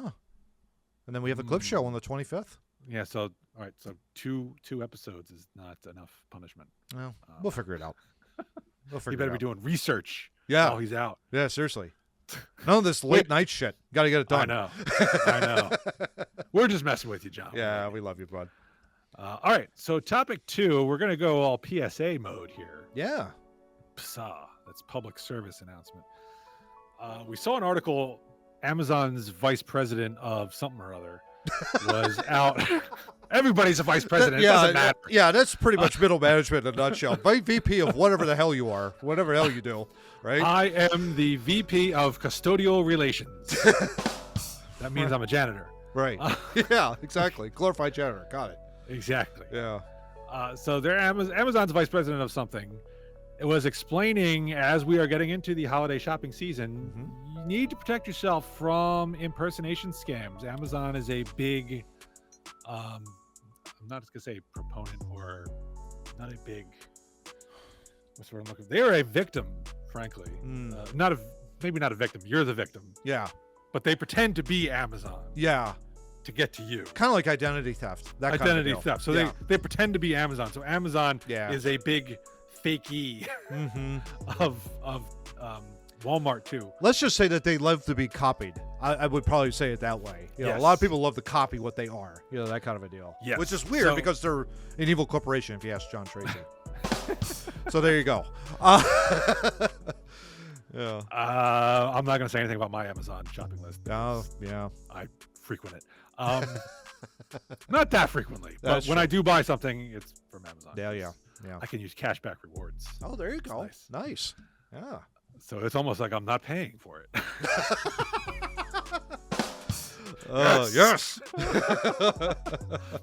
And then we have the clip show on the 25th. Yeah. So all right. So two episodes is not enough punishment. Well, we'll figure it out. You better be doing research. Yeah. While he's out. Yeah, seriously. None of this late night shit. Got to get it done. I know. We're just messing with you, John. Yeah, we love you, bud. All right. So topic 2, we're going to go all PSA mode here. Yeah. PSA. That's public service announcement. We saw an article. Amazon's vice president of something or other was out. Everybody's a vice president. It doesn't matter. Yeah, that's pretty much middle management in a nutshell. VP of whatever the hell you are, whatever the hell you do, right? I am the VP of custodial relations. That means I'm a janitor. Right. Yeah, exactly. Glorified janitor. Got it. Exactly. Yeah. So they're Amazon's vice president of something. It was explaining, as we are getting into the holiday shopping season, you need to protect yourself from impersonation scams. Amazon is a big, I'm not just going to say proponent, or not a big, what's the word I'm looking for? They are a victim, frankly. Maybe not a victim. You're the victim. Yeah. But they pretend to be Amazon Yeah. to get to you. Kind of like identity theft. That kind of Identity deal. theft. So Yeah. they pretend to be Amazon. So Amazon Yeah. is a big fakey of Walmart too. Let's just say that they love to be copied. I would probably say it that way. You know, a lot of Yes. people love to copy what they are. You know, that kind of a deal. Yes. Which is weird So- because they're an evil corporation, if you ask John Tracy. So there you go. Yeah. I'm not going to say anything about my Amazon shopping list. Oh, yeah. I frequent it. Not that frequently, but That's when true. I do buy something, it's from Amazon. Yeah. I can use cashback rewards. Oh, there you go. nice. Nice. Yeah. So it's almost like I'm not paying for it. Yes.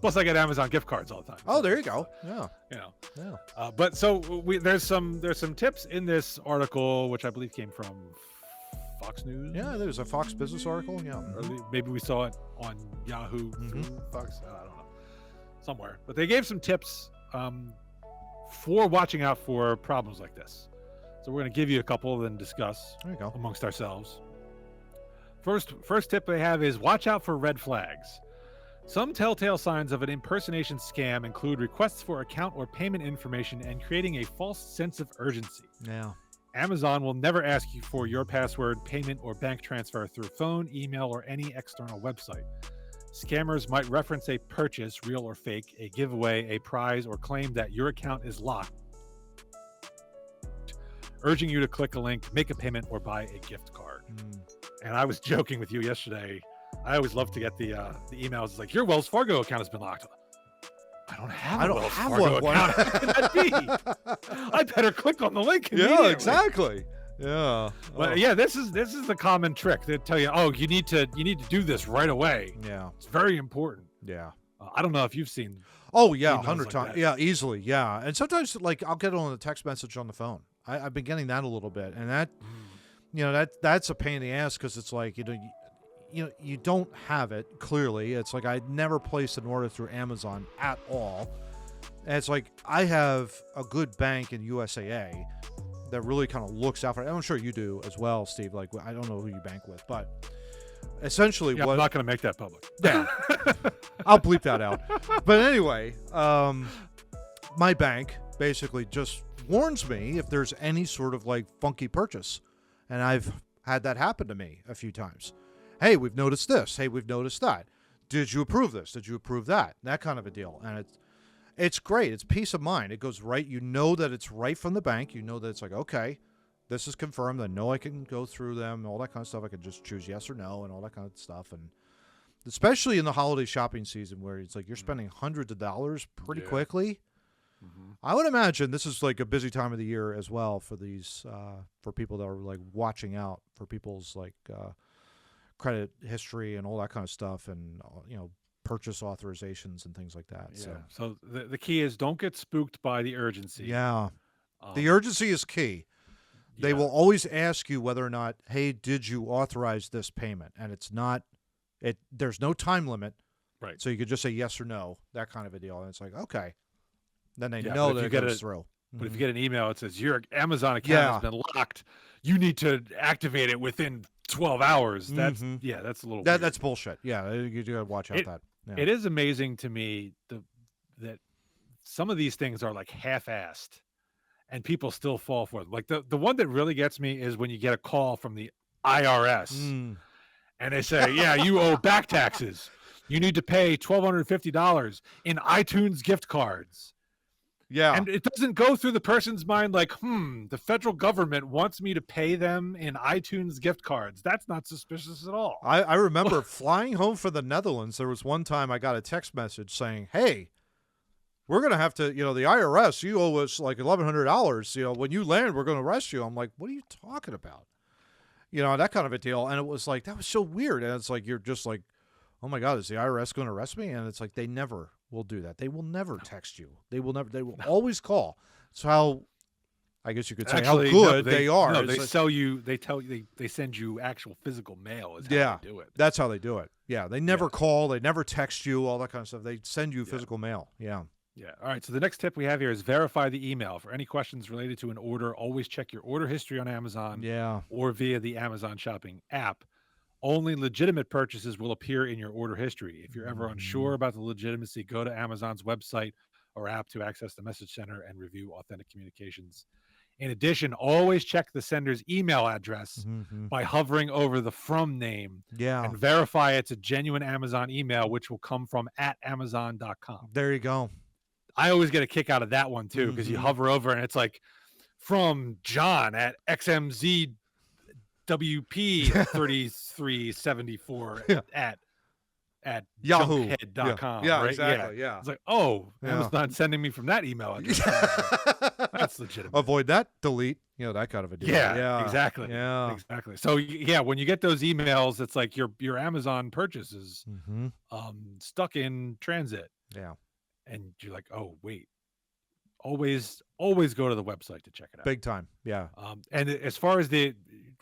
Plus, I get Amazon gift cards all the time. Oh, So, there you go. Yeah. You know. Yeah. But so there's some tips in this article, which I believe came from Fox News. Yeah, there's a Fox Business article. Yeah. Or maybe we saw it on Yahoo through Mhm. Fox. I don't know, somewhere. But they gave some tips for watching out for problems like this. So we're going to give you a couple and then discuss There you go. amongst ourselves. First tip they have is watch out for red flags. Some telltale signs of an impersonation scam include requests for account or payment information and creating a false sense of urgency. Yeah. Amazon will never ask you for your password, payment, or bank transfer through phone, email, or any external website. Scammers might reference a purchase, real or fake, a giveaway, a prize, or claim that your account is locked, urging you to click a link, make a payment, or buy a gift card. And I was joking with you yesterday. I always love to get the emails. It's like, your Wells Fargo account has been locked. I don't have a Wells Fargo account. How can that be? I better click on the link immediately. Yeah, exactly. Yeah. But yeah, this is the common trick. They tell you, oh, you need to do this right away. Yeah. It's very important. Yeah. I don't know if you've seen. Oh yeah, emails 100 like times. that. Yeah, easily. Yeah, and sometimes like I'll get it on a text message on the phone. I've been getting that a little bit, and that, that's a pain in the ass because it's like you don't have it clearly. It's like I never placed an order through Amazon at all. And it's like I have a good bank in USAA that really kind of looks out for it. I'm sure you do as well, Steve. Like I don't know who you bank with, but essentially Yeah, I'm not going to make that public. Yeah, I'll bleep that out. But anyway, my bank basically just warns me if there's any sort of like funky purchase, and I've had that happen to me a few times. Hey, we've noticed this. Hey, we've noticed that. Did you approve this? Did you approve that? That kind of a deal. And it's great. It's peace of mind. It goes right. You know that it's right from the bank. You know that it's like, okay, this is confirmed. I know I can go through them, all that kind of stuff. I can just choose yes or no and all that kind of stuff. And especially in the holiday shopping season where it's like you're spending hundreds of dollars pretty quickly. Mm-hmm. I would imagine this is like a busy time of the year as well for these for people that are like watching out for people's like credit history and all that kind of stuff, and purchase authorizations and things like that. Yeah. So the key is don't get spooked by the urgency. Yeah, the urgency is key. They will always ask you whether or not, hey, did you authorize this payment? And it's not. There's no time limit. Right. So you could just say yes or no, that kind of a deal, and it's like okay. Then they know that it goes through. But if you get an email that says your Amazon account has been locked, you need to activate it within 12 hours. That's that's a little weird. That's bullshit. Yeah, you got to watch out that. Yeah. It is amazing to me that some of these things are like half-assed and people still fall for them. Like the one that really gets me is when you get a call from the IRS and they say, yeah, you owe back taxes. You need to pay $1,250 in iTunes gift cards. Yeah. And it doesn't go through the person's mind like, the federal government wants me to pay them in iTunes gift cards. That's not suspicious at all. I remember flying home from the Netherlands. There was one time I got a text message saying, hey, we're going to have to, the IRS, you owe us like $1,100. When you land, we're going to arrest you. I'm like, what are you talking about? That kind of a deal. And it was like, that was so weird. And it's like, you're just like, oh my God, is the IRS going to arrest me? And it's like, they never will do that. They will never text you. They will always call. So how, I guess you could say how good they are. No, they sell you, they tell you, they send you actual physical mail is how they do it. That's how they do it. Yeah. They never call. They never text you, all that kind of stuff. They send you physical mail. Yeah. Yeah. All right. So the next tip we have here is verify the email. For any questions related to an order, always check your order history on Amazon or via the Amazon shopping app. Only legitimate purchases will appear in your order history. If you're ever unsure about the legitimacy, go to Amazon's website or app to access the message center and review authentic communications. In addition, always check the sender's email address by hovering over the from name and verify it's a genuine Amazon email, which will come from @amazon.com. There you go. I always get a kick out of that one too, because you hover over and it's like from John at XMZ WP 3374 at yahoo.com. Yeah, right? exactly. Yeah. It's like, Amazon sending me from that email address. That's legitimate. Avoid that, delete, that kind of a deal. Yeah, exactly. Yeah. Exactly. So when you get those emails, it's like your Amazon purchase is stuck in transit. Yeah. And you're like, oh, wait. Always go to the website to check it out. Big time. Yeah. And as far as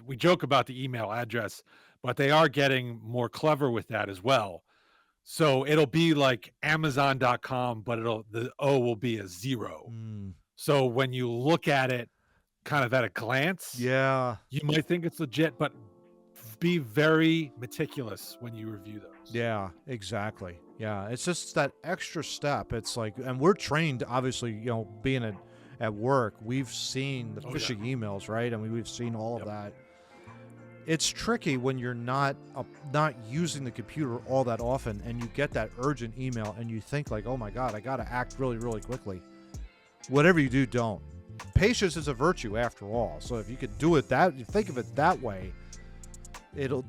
we joke about the email address, but they are getting more clever with that as well. So it'll be like Amazon.com, but the O will be a 0. So when you look at it kind of at a glance, Yeah. you might think it's legit, but be very meticulous when you review those. Yeah, exactly. Yeah, it's just that extra step. It's like, and we're trained, obviously, being at work, we've seen the phishing emails, right? I mean, we've seen all of that. It's tricky when you're not using the computer all that often, and you get that urgent email, and you think like, oh my God, I got to act really, really quickly. Whatever you do, don't. Patience is a virtue, after all. So if you could do it you think of it that way, it'll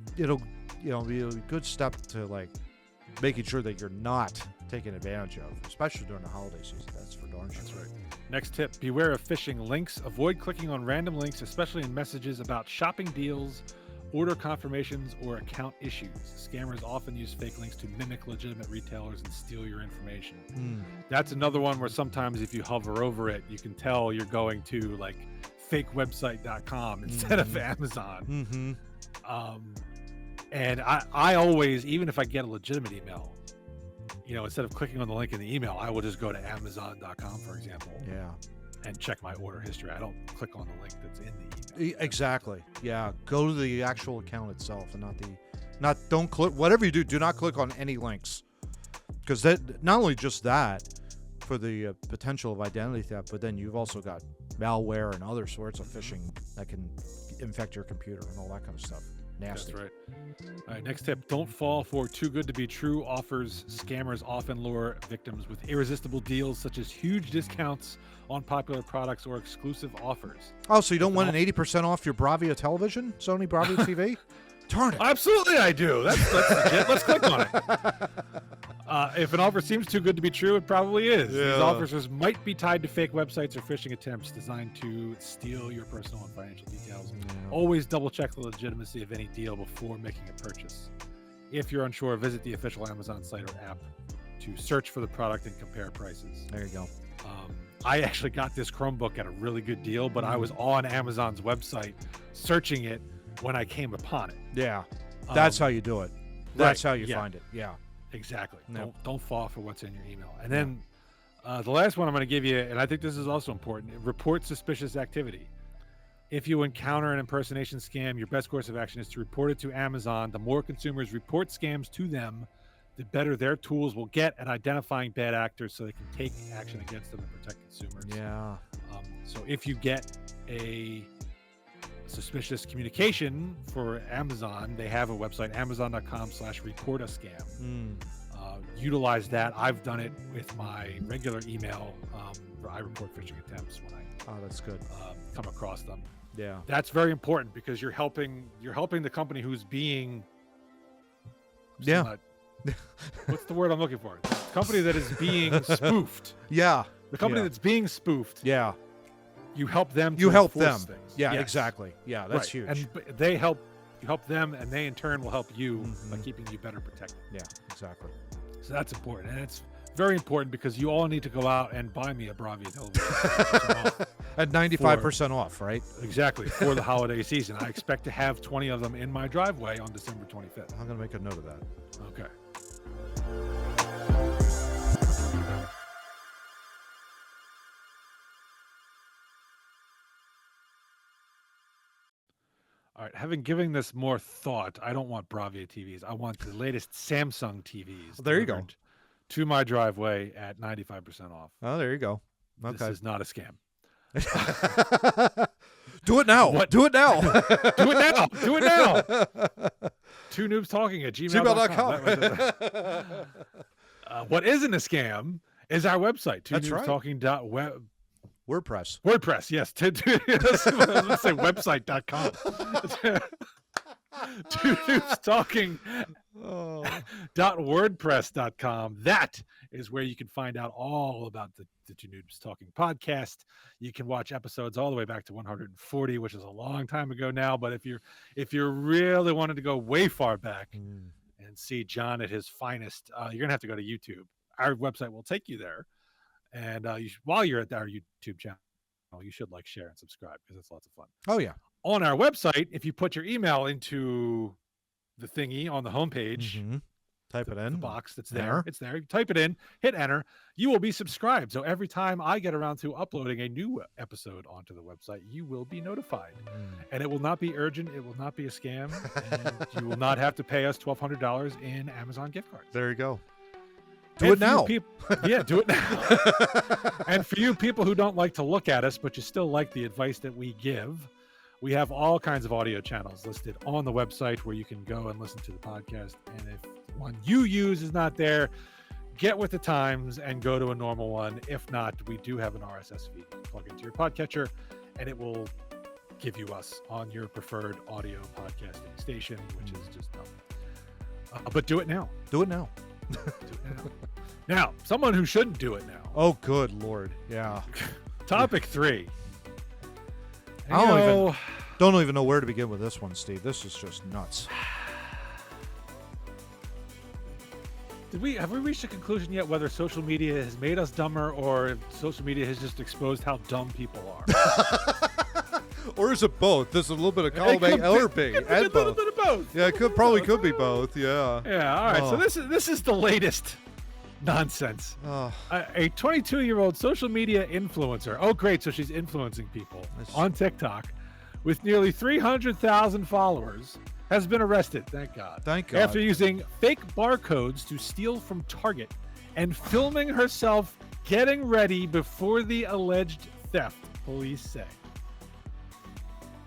be a good step to like making sure that you're not taken advantage of, especially during the holiday season. That's for darn sure. That's right. Next tip: beware of phishing links. Avoid clicking on random links, especially in messages about shopping deals, order confirmations, or account issues. Scammers often use fake links to mimic legitimate retailers and steal your information. That's another one where sometimes if you hover over it, you can tell you're going to like fakewebsite.com instead of Amazon. And I always, even if I get a legitimate email, instead of clicking on the link in the email, I will just go to Amazon.com, for example. Yeah. And check my order history. I don't click on the link that's in the email. Exactly. Yeah. Go to the actual account itself, and don't click. Whatever you do, do not click on any links, because that not only just that for the potential of identity theft, but then you've also got malware and other sorts of phishing that can infect your computer and all that kind of stuff. Nasty. That's right. All right, next tip: don't fall for too good to be true offers. Scammers often lure victims with irresistible deals such as huge discounts on popular products or exclusive offers. Oh, so you don't want an 80% off your Bravia television, Sony Bravia TV? Darn it. Absolutely, I do. That's legit. Let's click on it. If an offer seems too good to be true, it probably is. Yeah. These offers might be tied to fake websites or phishing attempts designed to steal your personal and financial details. Yeah. Always double check the legitimacy of any deal before making a purchase. If you're unsure, visit the official Amazon site or app to search for the product and compare prices. There you go. I actually got this Chromebook at a really good deal, but I was on Amazon's website searching it when I came upon it. Yeah. That's how you do it. That's how you find it. Yeah. Exactly. No. Don't fall for what's in your email. And then the last one I'm going to give you, and I think this is also important: report suspicious activity. If you encounter an impersonation scam, your best course of action is to report it to Amazon. The more consumers report scams to them, the better their tools will get at identifying bad actors so they can take action against them and protect consumers. Yeah. So if you get a suspicious communication for Amazon, they have a website, amazon.com/reportascam. Utilize that. I've done it with my regular email where I report phishing attempts when I that's good. come across them. Yeah. That's very important because you're helping the company who's being what's the word I'm looking for? The company that is being spoofed. Yeah. The company that's being spoofed. Yeah. You help them. You help them. Things. Yeah, Yes. exactly. Yeah, that's huge. And they help. You help them, and they in turn will help you by keeping you better protected. Yeah, exactly. So that's important, and it's very important because you all need to go out and buy me a Bravia television. At 95% off, right? Exactly, for the holiday season. I expect to have 20 of them in my driveway on December 25th. I'm going to make a note of that. Okay. All right, having given this more thought, I don't want Bravia TVs. I want the latest Samsung TVs. There you go. delivered to my driveway at 95% off. Oh, there you go. This is not a scam. Do it now. What? Do it now. Do it now. Do it now. 2noobstalking@gmail.com. What isn't a scam is our website, That's right. 2noobstalking.web. WordPress. WordPress, yes. I was going to say website.com. 2noobstalking.wordpress.com. That is where you can find out all about the Two Noobs Talking podcast. You can watch episodes all the way back to 140, which is a long time ago now. But if you're really wanted to go way far back and see John at his finest, you're going to have to go to YouTube. Our website will take you there. And while you're at our YouTube channel, you should like, share, and subscribe because it's lots of fun. Oh, yeah. On our website, if you put your email into the thingy on the homepage, Type it in. The box that's there. Enter. It's there. You type it in, hit enter. You will be subscribed. So every time I get around to uploading a new episode onto the website, you will be notified. And it will not be urgent. It will not be a scam. And you will not have to pay us $1,200 in Amazon gift cards. There you go. Do it now. Yeah, do it now. And for you people who don't like to look at us, but you still like the advice that we give, we have all kinds of audio channels listed on the website where you can go and listen to the podcast. And if the one you use is not there, get with the times and go to a normal one. If not, we do have an RSS feed you can plug into your podcatcher, and it will give you us on your preferred audio podcasting station, which is just dumb. But do it now. Do it now. Do it now. Now, someone who shouldn't do it now. Oh, good Lord. Yeah. Topic 3. I don't even know where to begin with this one, Steve. This is just nuts. Have we reached a conclusion yet whether social media has made us dumber or if social media has just exposed how dumb people are? Or is it both? There's a little bit of column A or B. A little bit of both. Yeah, it could be both. Yeah. Yeah. All right. So this is the latest nonsense. A 22-year-old social media influencer. Oh, great. So she's influencing people on TikTok with nearly 300,000 followers has been arrested. Thank God. Thank God. After using fake barcodes to steal from Target and filming herself getting ready before the alleged theft, police say.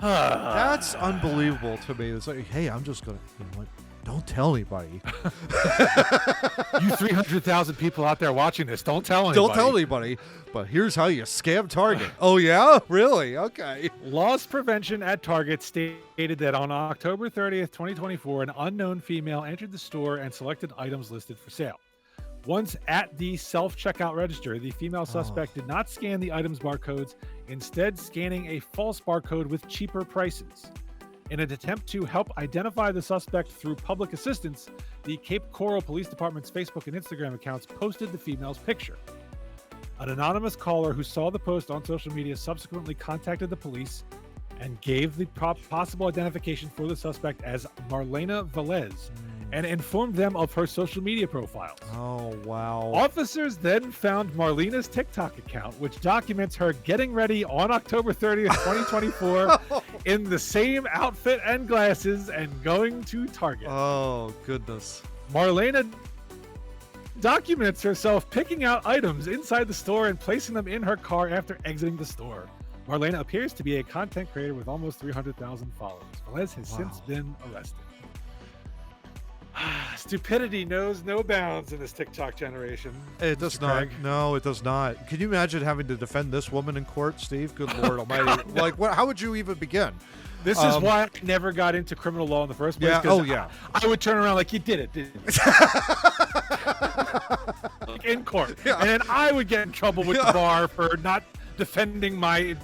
That's unbelievable to me. It's like, hey, I'm just going to, you know what? Don't tell anybody. You 300,000 people out there watching this, don't tell anybody. Don't tell anybody. But here's how you scam Target. Oh, yeah? Really? Okay. Loss prevention at Target stated that on October 30th, 2024, an unknown female entered the store and selected items listed for sale. Once at the self-checkout register, the female suspect did not scan the items' barcodes, instead scanning a false barcode with cheaper prices. In an attempt to help identify the suspect through public assistance, the Cape Coral Police Department's Facebook and Instagram accounts posted the female's picture. An anonymous caller who saw the post on social media subsequently contacted the police and gave the possible identification for the suspect as Marlena Velez and informed them of her social media profiles. Oh, wow. Officers then found Marlena's TikTok account, which documents her getting ready on October 30th, 2024 in the same outfit and glasses and going to Target. Oh, goodness. Marlena documents herself picking out items inside the store and placing them in her car after exiting the store. Marlena appears to be a content creator with almost 300,000 followers. Velez has since been arrested. Stupidity knows no bounds in this TikTok generation. It does not. Craig. No, it does not. Can you imagine having to defend this woman in court, Steve? Good Lord Almighty! Like, what? How would you even begin? This is why I never got into criminal law in the first place. Yeah. Oh, yeah. I would turn around like, you did it, didn't you? Like in court, Yeah. and then I would get in trouble with the bar for not defending my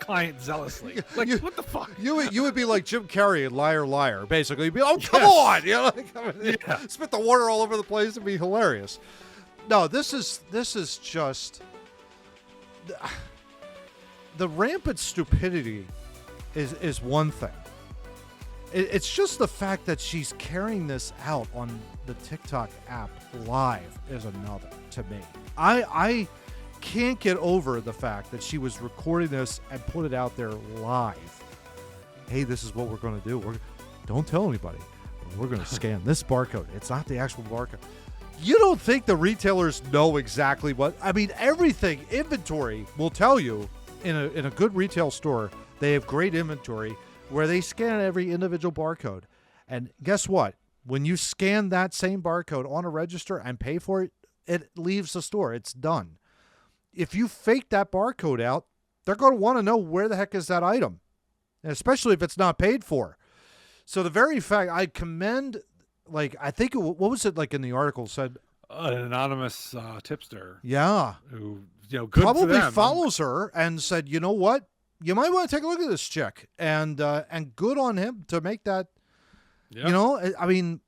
client zealously. Like, what the fuck? You would be like Jim Carrey in Liar Liar, basically. You'd be, oh, come on! You know, spit the water all over the place. It'd be hilarious. No, this is just the rampant stupidity is one thing. It's just the fact that she's carrying this out on the TikTok app live is another to me. I can't get over the fact that she was recording this and put it out there live. Hey, this is what we're going to do. Don't tell anybody. We're going to scan this barcode. It's not the actual barcode. You don't think the retailers know exactly what? I mean, everything, inventory will tell you in a good retail store, they have great inventory where they scan every individual barcode. And guess what? When you scan that same barcode on a register and pay for it, it leaves the store. It's done. If you fake that barcode out, they're going to want to know where the heck is that item, and especially if it's not paid for. So the very fact, I commend, like, I think, what was it like in the article said? An anonymous tipster. Yeah. Who, good probably for them. follows her and said, you know what? You might want to take a look at this chick. And good on him to make that, Yep. you know, I mean,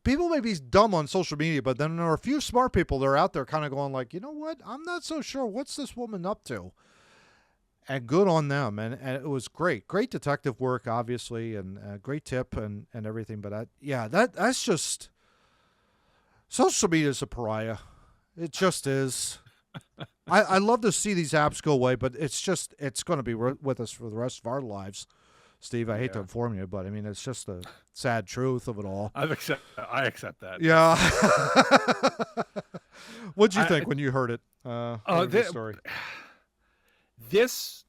people may be dumb on social media, but then there are a few smart people that are out there kind of going like, you know what? I'm not so sure. What's this woman up to? And good on them. And it was great. Great detective work, obviously, and great tip and everything. But that's just, Social media is a pariah. It just is. I love to see these apps go away, but it's going to be with us for the rest of our lives. Steve, I hate to inform you, but I mean, it's just the sad truth of it all. I accept that. Yeah. What'd you think when you heard it? The story. This,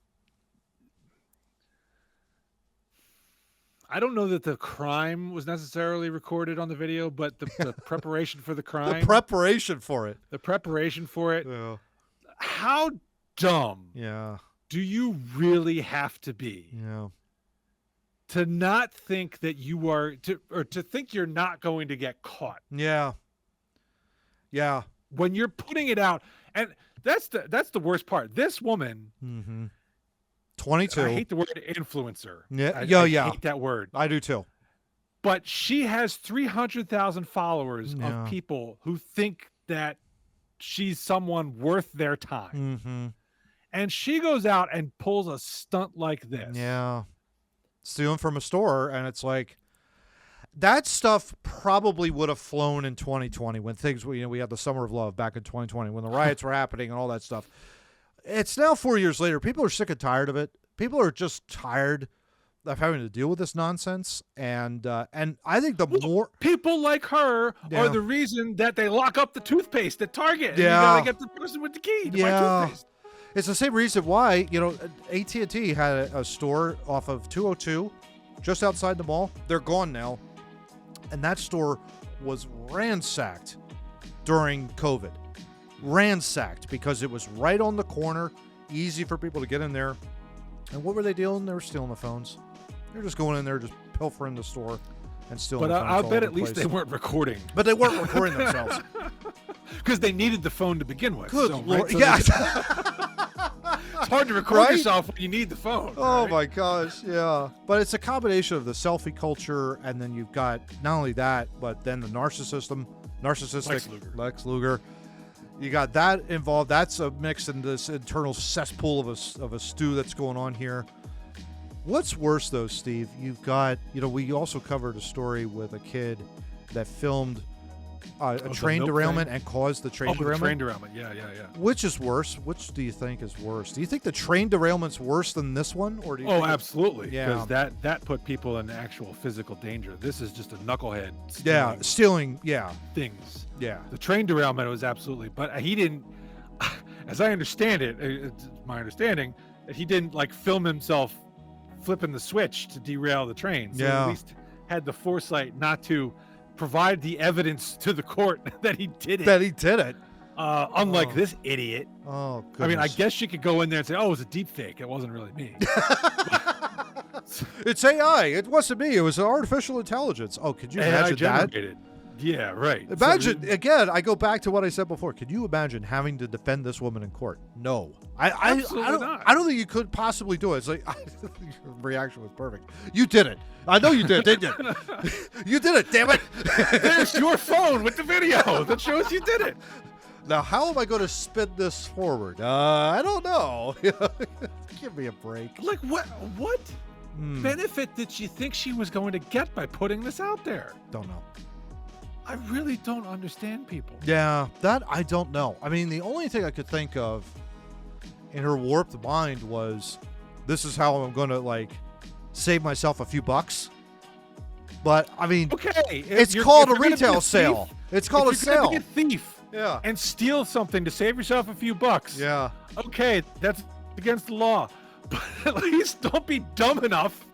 I don't know that the crime was necessarily recorded on the video, but the preparation for the crime. The preparation for it. Yeah. How dumb do you really have to be to not think that you are to think you're not going to get caught? Yeah. When you're putting it out, and that's the worst part. This woman, 22. I hate the word influencer. Yeah, I hate that word. I do too. But she has 300,000 followers of people who think that she's someone worth their time. And she goes out and pulls a stunt like this. Yeah. Stealing from a store, and it's like, that stuff probably would have flown in 2020 when things, we had the Summer of Love back in 2020 when the riots were happening and all that stuff. It's now 4 years later. People are sick and tired of it. People are just tired of having to deal with this nonsense. And I think the more people like her are the reason that they lock up the toothpaste at Target. Yeah. And you gotta get the person with the key to buy toothpaste. It's the same reason why, AT&T had a store off of 202 just outside the mall. They're gone now. And that store was ransacked during COVID. Ransacked because it was right on the corner, easy for people to get in there. And what were they doing? They were stealing the phones. They were just going in there, just pilfering the store and stealing the phones. But I'll bet at least they weren't recording. But they weren't recording themselves. Because they needed the phone to begin with. Good Lord. It's hard to record yourself when you need the phone. Oh, my gosh, yeah. But it's a combination of the selfie culture, and then you've got not only that, but then the narcissistic Lex Luger. You got that involved. That's a mix in this internal cesspool of a stew that's going on here. What's worse, though, Steve? You've got, we also covered a story with a kid that filmed a train derailment and caused the train derailment. The train derailment, yeah. Which is worse? Which do you think is worse? Do you think the train derailment's worse than this one, or do you? Oh, absolutely. Yeah, because that put people in actual physical danger. This is just a knucklehead. Stealing things. Yeah, the train derailment was absolutely, but he didn't. As I understand it, it's my understanding that he didn't film himself flipping the switch to derail the train. So at least had the foresight not to provide the evidence to the court that he did it. Unlike this idiot. Oh, goodness. I mean, I guess you could go in there and say, "Oh, it was a deep fake. It wasn't really me." It's AI. It wasn't me. It was artificial intelligence. Oh, could you imagine that? Yeah, right. Imagine, again, I go back to what I said before. Could you imagine having to defend this woman in court? No. I don't think you could possibly do it. It's like, your reaction was perfect. You did it. I know you did, didn't you? You did it, damn it. There's your phone with the video that shows you did it. Now, how am I going to spin this forward? I don't know. Give me a break. What benefit did she think she was going to get by putting this out there? Don't know. I really don't understand people. Yeah, that I don't know. I mean, the only thing I could think of in her warped mind was, this is how I'm going to save myself a few bucks. But I mean, it's called a retail sale. It's called a sale. If you're going to be a thief and steal something to save yourself a few bucks, okay, that's against the law. But at least don't be dumb enough.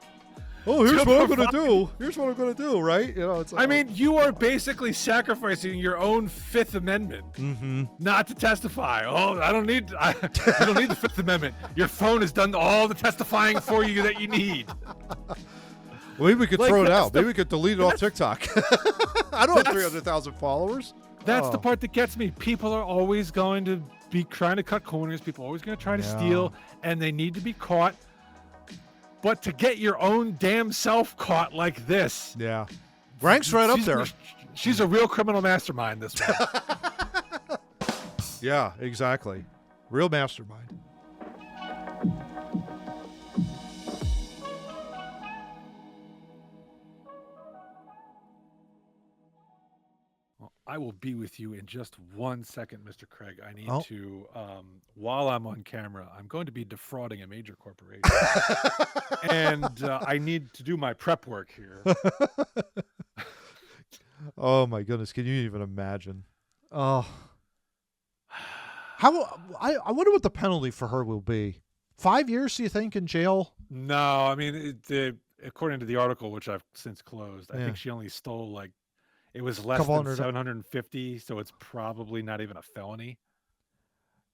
Oh, here's what I'm going to do. Here's what I'm going to do, right? It's like, I mean, you are basically sacrificing your own Fifth Amendment not to testify. Oh, I don't need the Fifth Amendment. Your phone has done all the testifying for you that you need. Maybe we could throw it out. Maybe we could delete it off TikTok. I don't have 300,000 followers. That's the part that gets me. People are always going to be trying to cut corners. People are always going to try to steal, and they need to be caught. But to get your own damn self caught like this. Yeah. Ranks right up there. She's a real criminal mastermind, this one. Yeah, exactly. Real mastermind. I will be with you in just 1 second, Mr. Craig. I need Oh. to, while I'm on camera, I'm going to be defrauding a major corporation. And I need to do my prep work here. Oh my goodness, can you even imagine? Oh, how I wonder what the penalty for her will be. 5 years, do you think, in jail? No, I mean, according to the article, which I've since closed, I Yeah. think she only stole like, it was less Couple than hundred- 750, so it's probably not even a felony.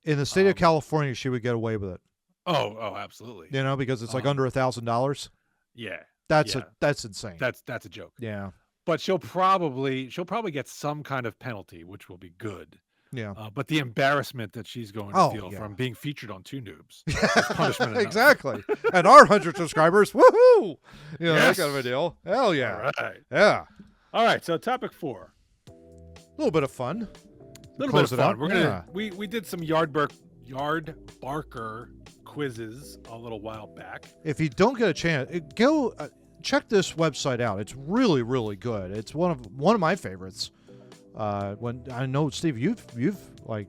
In the state of Um, California, she would get away with it. Oh, absolutely. You know, because it's like Um, under $1,000. Yeah, That's yeah. that's insane. that's a joke. yeah, But she'll probably get some kind of penalty, which will be good. yeah. But the embarrassment that she's going to Oh, feel yeah. from being featured on Two Noobs is punishment enough. Exactly. And our 100 subscribers, woohoo! You know, Yes. that kind of a deal. Hell yeah. All right. Yeah. All right. So topic 4. A little bit of fun. A little bit Close of it fun. out. We're Yeah. gonna we did some yard barker quizzes a little while back. If you don't get a chance, go check this website out. It's really, really good. It's one of my favorites. When I know, Steve, you've like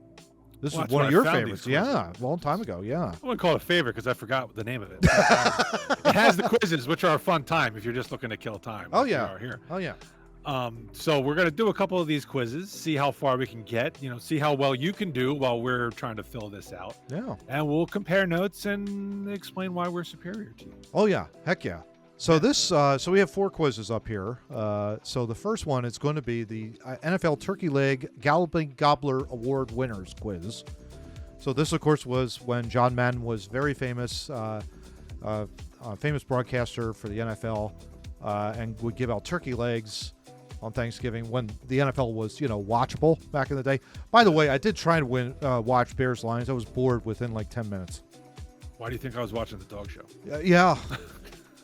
this Well, is that's one where of I your found favorites. these Yeah, quizzes. a long time ago. Yeah. I wouldn't call it a favorite because I forgot the name of it. It has the quizzes, which are a fun time if you're just looking to kill time. Oh like we yeah. are here. Oh yeah. So we're gonna do a couple of these quizzes, see how far we can get. See how well you can do while we're trying to fill this out, Yeah. and we'll compare notes and explain why we're superior to you. Oh yeah. Heck yeah. So this, so we have 4 quizzes up here. So the first one is going to be the NFL Turkey Leg Galloping Gobbler Award winners quiz. So this, of course, was when John Madden was very famous, famous broadcaster for the NFL, and would give out turkey legs on Thanksgiving when the NFL was, watchable back in the day. By the way, I did try to watch Bears Lions. I was bored within like 10 minutes. Why do you think I was watching the dog show? Yeah.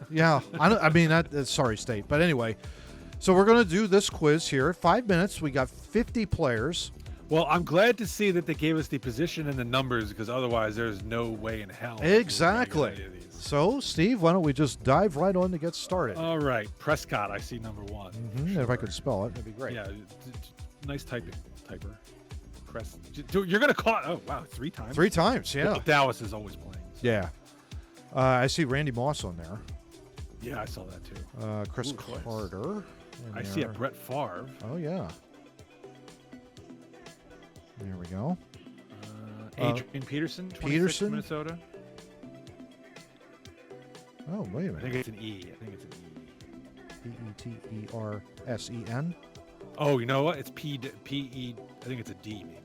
Yeah. I mean, sorry, State. But anyway, so we're going to do this quiz here. 5 minutes. We got 50 players. Well, I'm glad to see that they gave us the position and the numbers because otherwise there's no way in hell. Exactly. we were gonna get any of these. So, Steve, why don't we just dive right on to get started? All right, Prescott. I see number 1. If I could spell it, that'd be great. Yeah, nice typer. You're gonna call. Oh wow, 3 times. 3 times, yeah. Well, Dallas is always playing. So. Yeah. I see Randy Moss on there. Yeah, I saw that too. Chris Ooh, close. Carter. in I see a there. Brett Favre. Oh, yeah. There we go. Adrian Peterson. 26, Peterson? Minnesota. Oh, wait a I minute. think it's an E. Petersen. Oh, you know what? It's P-E. I think it's a D, maybe.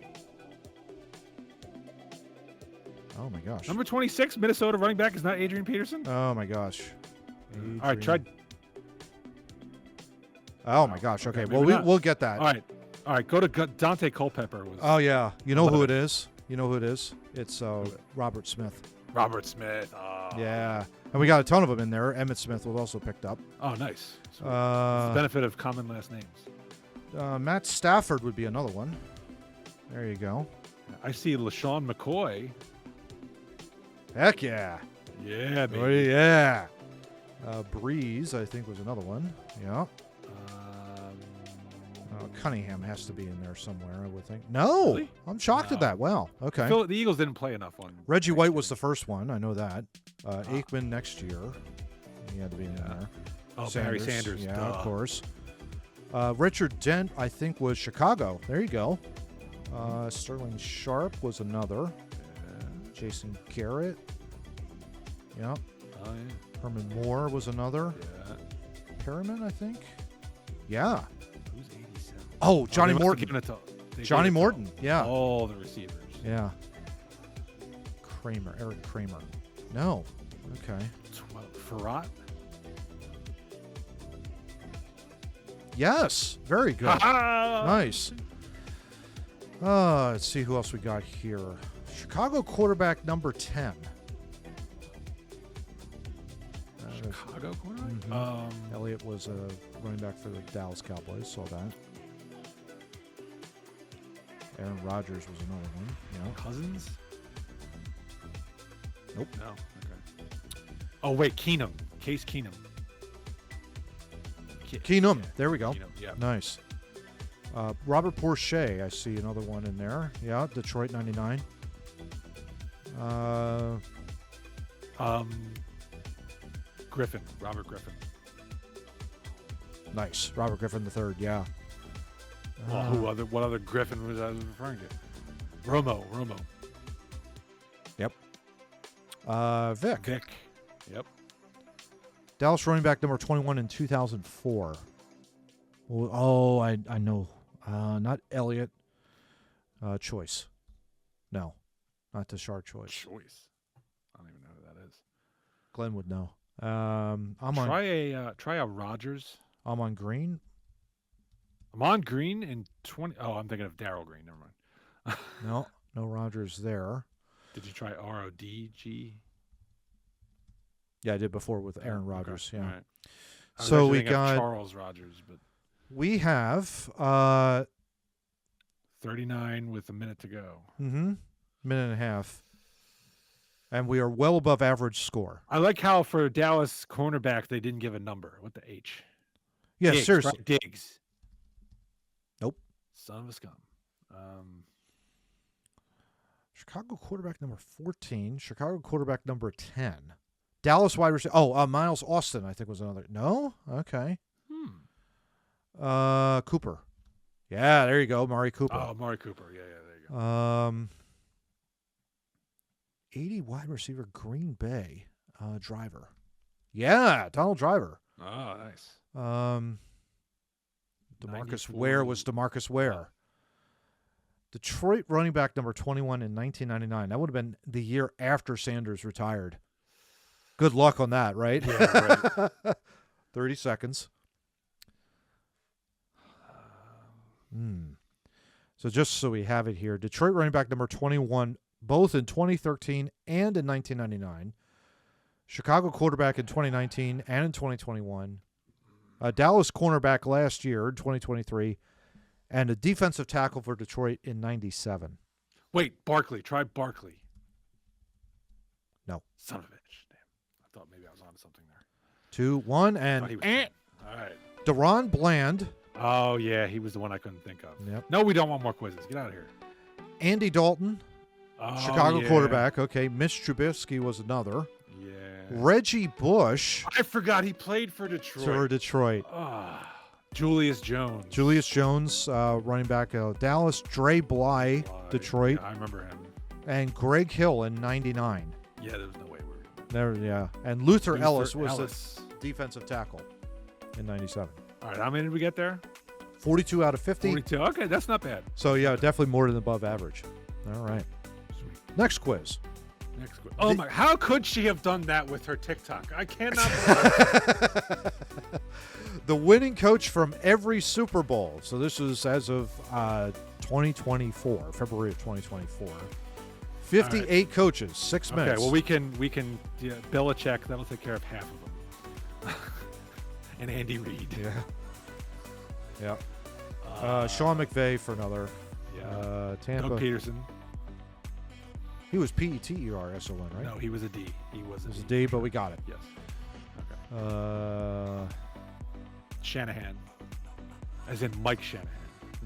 Oh, my gosh. Number 26, Minnesota running back is not Adrian Peterson. Oh, my gosh. All right, try. Oh my gosh. Okay. Okay, Well, maybe not. we'll get that. All right. Go to Dante Culpepper. Was Oh yeah. You know who Love it is? You know who it is? It's Robert Smith. Robert Smith. Oh. Yeah. And we got a ton of them in there. Emmett Smith was also picked up. Oh, nice. Sweet. It's the Uh, benefit of common last names. Matt Stafford would be another one. There you go. I see LaShawn McCoy. Heck yeah. Yeah, Oh, baby. yeah. Breeze, I think, was another one. Yeah. Cunningham has to be in there somewhere, I would think. No. Really? I'm shocked at No. that. Wow. Okay. The Eagles didn't play enough on. Reggie White was the first one. I know that. Aikman next year. He had to be in there. Oh, Barry Sanders. Yeah, duh. of course. Richard Dent, I think, was Chicago. There you go. Sterling Sharp was another. Jason Garrett. Yeah. Oh, yeah. Herman Moore was another. Yeah. Perriman, I think. Yeah. Who's 87? Oh, Johnny they must have Morton. given it to- they gave Johnny it to Morton. Yeah. All the receivers. Yeah. Kramer. Eric Kramer. No. Okay. 12. Farrat. Yes. Very good. Ha-ha! Nice. Let's see who else we got here. Chicago quarterback number 10. Chicago quarterback. Mhm. Elliott was a running back for the Dallas Cowboys. Saw that. Aaron Rodgers was another one. Yeah. Cousins. Nope. No. Okay. Oh wait, Keenum. Case Keenum. Keenum. Yeah, There we go. Keenum. Yeah. Nice. Robert Porsche, I see another one in there. Yeah, Detroit 99. Griffin, Robert Griffin. Nice. Robert Griffin III, yeah. Well, what other Griffin was I referring to? Romo. Yep. Vic. Vic. Yep. Dallas running back number 21 in 2004. Oh, I know. Not Elliott. Choice. No, not Tashard Choice. Choice. I don't even know who that is. Glenn would know. I'm Try a Rogers. on Green. Amon Green in 20. Oh, I'm thinking of Darryl Green. Never mind. No Rogers there. Did you try RODG? Yeah, I did before with Aaron Rodgers. Okay. Yeah. All right. I was So actually we thinking of got Charles Rogers, but we have 39 with a minute to go. minute and a half, and we are well above average score. I like how for Dallas cornerback they didn't give a number. What the H? Yeah, Diggs, seriously. right? Diggs. Nope. Son of a scum. Chicago quarterback number 14. Chicago quarterback number 10. Dallas wide receiver. Oh, Miles Austin, I think was another. No? Okay. Cooper. Yeah, there you go. Mari Cooper. Oh, Amari Cooper. Yeah, there you go. 80 wide receiver, Green Bay. Driver. Yeah, Donald Driver. Oh, nice. DeMarcus 94. Ware was DeMarcus Ware. Detroit running back number 21 in 1999. That would have been the year after Sanders retired. Good luck on that, right? Yeah, right. 30 seconds. So just so we have it here, Detroit running back number 21, both in 2013 and in 1999. Chicago quarterback in 2019 and in 2021. Dallas cornerback last year in 2023. And a defensive tackle for Detroit in 97. Wait, Barkley. Try Barkley. No. Son of a bitch. Damn. I thought maybe I was onto something there. 2, 1, I and thought he was All right. Deron Bland. Oh, yeah. He was the one I couldn't think of. Yep. No, we don't want more quizzes. Get out of here. Andy Dalton, Oh, Chicago yeah. quarterback. Okay, Mitch Trubisky was another. Yeah. Reggie Bush I forgot he played for Detroit. for Detroit. Julius Jones. Julius Jones, running back Dallas. Dre Bly, Detroit. Yeah, I remember him. And Greg Hill in 99. Yeah, there was no way we were. There, yeah. And Luther Ellis was Ellis. the defensive tackle in 97. All right, how many did we get there? 42 out of 50. 42. Okay, that's not bad. So, yeah, definitely more than above average. All right. Sweet. Next quiz. Next quiz. Oh, my. How could she have done that with her TikTok? I cannot believe The winning coach from every Super Bowl. So this is as of 2024, February of 2024. 58 coaches, 6 minutes. Okay, well, we can Belichick, that'll take care of half of them. And Andy Reid. Yeah. Sean McVay for another. Yeah. Tampa. Doug Peterson. He was Peterson, right? No, he was a D. He was It was a D, but we got it. Yes. Okay. Shanahan. As in Mike Shanahan.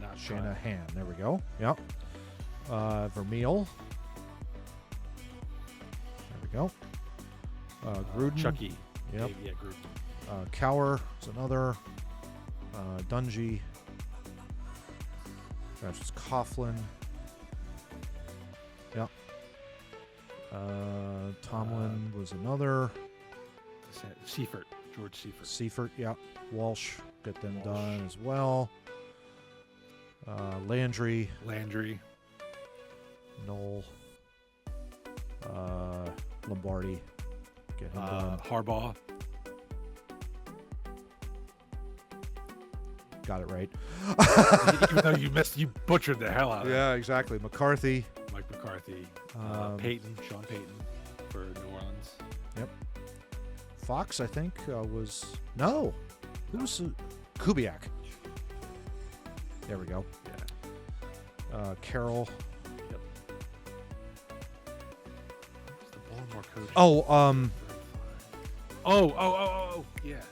Not Shanahan. There we go. Yep. Vermeil. There we go. Gruden. Chucky. Yep. Yeah, Gruden. Cower is another. Dungy. That's Coughlin. Yep. Tomlin was another. Seifert. George Seifert. Seifert, yep. Walsh, get them done as well. Landry. Knoll. Lombardi, get him done. Harbaugh. Got it right. Even though you butchered the hell out of it. Yeah, exactly. McCarthy. Mike McCarthy. Sean Payton for New Orleans. Yep. Fox, I think, was... No. Who was... Kubiak. There we go. Yeah. Carroll. Yep. Who's the Baltimore coach? Oh, Oh, yeah.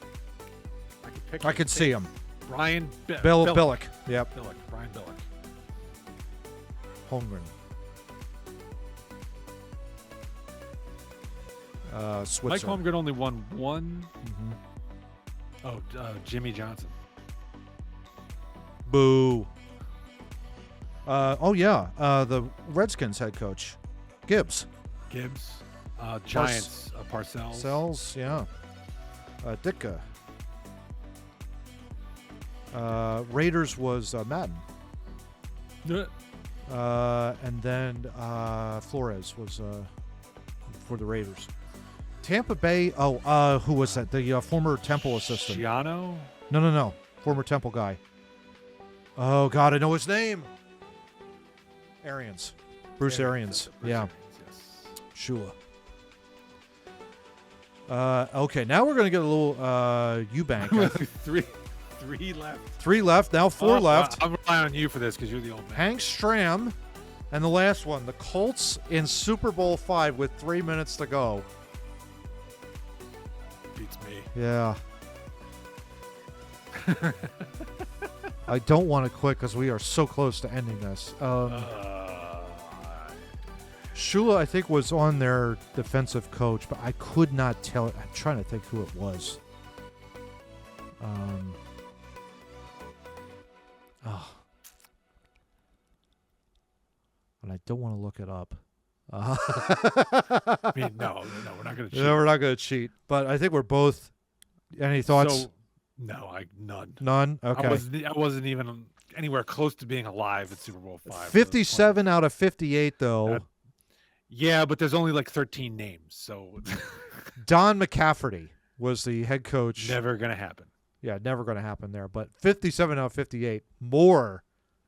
I could I could see him. Brian Billick. Yep. Billick. Brian Billick. Holmgren. Mike Switzer. Holmgren only won one. Mhm. Oh, Jimmy Johnson. Boo. The Redskins head coach, Gibbs. Gibbs. Giants. Parcells. Sells, yeah. Ditka. Raiders was Madden. And then Flores was for the Raiders. Tampa Bay, who was that? The former Temple assistant. Giano? No. Former Temple guy. Oh, God, I know his name. Arians. Bruce Arians. Bruce Yeah. Arians, yes. Shula. Okay, now we're going to get a little Eubank. Three left. 3 left, now 4 left. I'm relying on you for this because you're the old man. Hank Stram. And the last one, the Colts in Super Bowl 5 with 3 minutes to go. Beats me. Yeah. I don't want to quit because we are so close to ending this. Shula, I think, was on their defensive coach, but I could not tell. I'm trying to think who it was. And I don't want to look it up. I mean, no, we're not going to cheat. No, we're not going to cheat. But I think we're both. Any thoughts? So, no, none. None? Okay. I wasn't even anywhere close to being alive at Super Bowl 5. 57 out of 58, though. Yeah, but there's only like 13 names, so Don McCafferty was the head coach. never going to happen. Yeah, never going to happen there. But 57 out of 58, more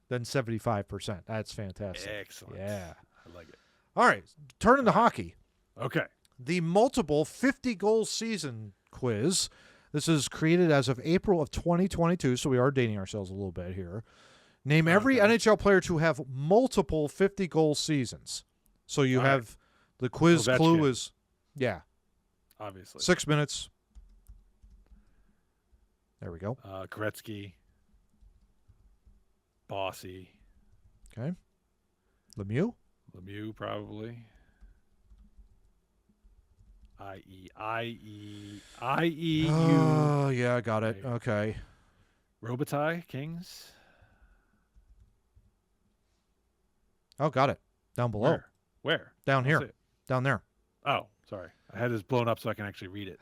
than 75%. That's fantastic. Excellent. Yeah. I like it. All right, turning to hockey. Okay. The multiple 50-goal season quiz. This is created as of April of 2022, so we are dating ourselves a little bit here. Name every NHL player to have multiple 50-goal seasons. So you have the quiz clue is, Obviously. 6 minutes. There we go. Gretzky. Bossy. Okay. Lemieux? Lemieux, probably. I-E-U. Oh, yeah, I got it. Okay. Robitaille, Kings. Oh, got it. Down below. Where? Down I don't here. see it. Down there. Oh, sorry. I had this blown up so I can actually read it.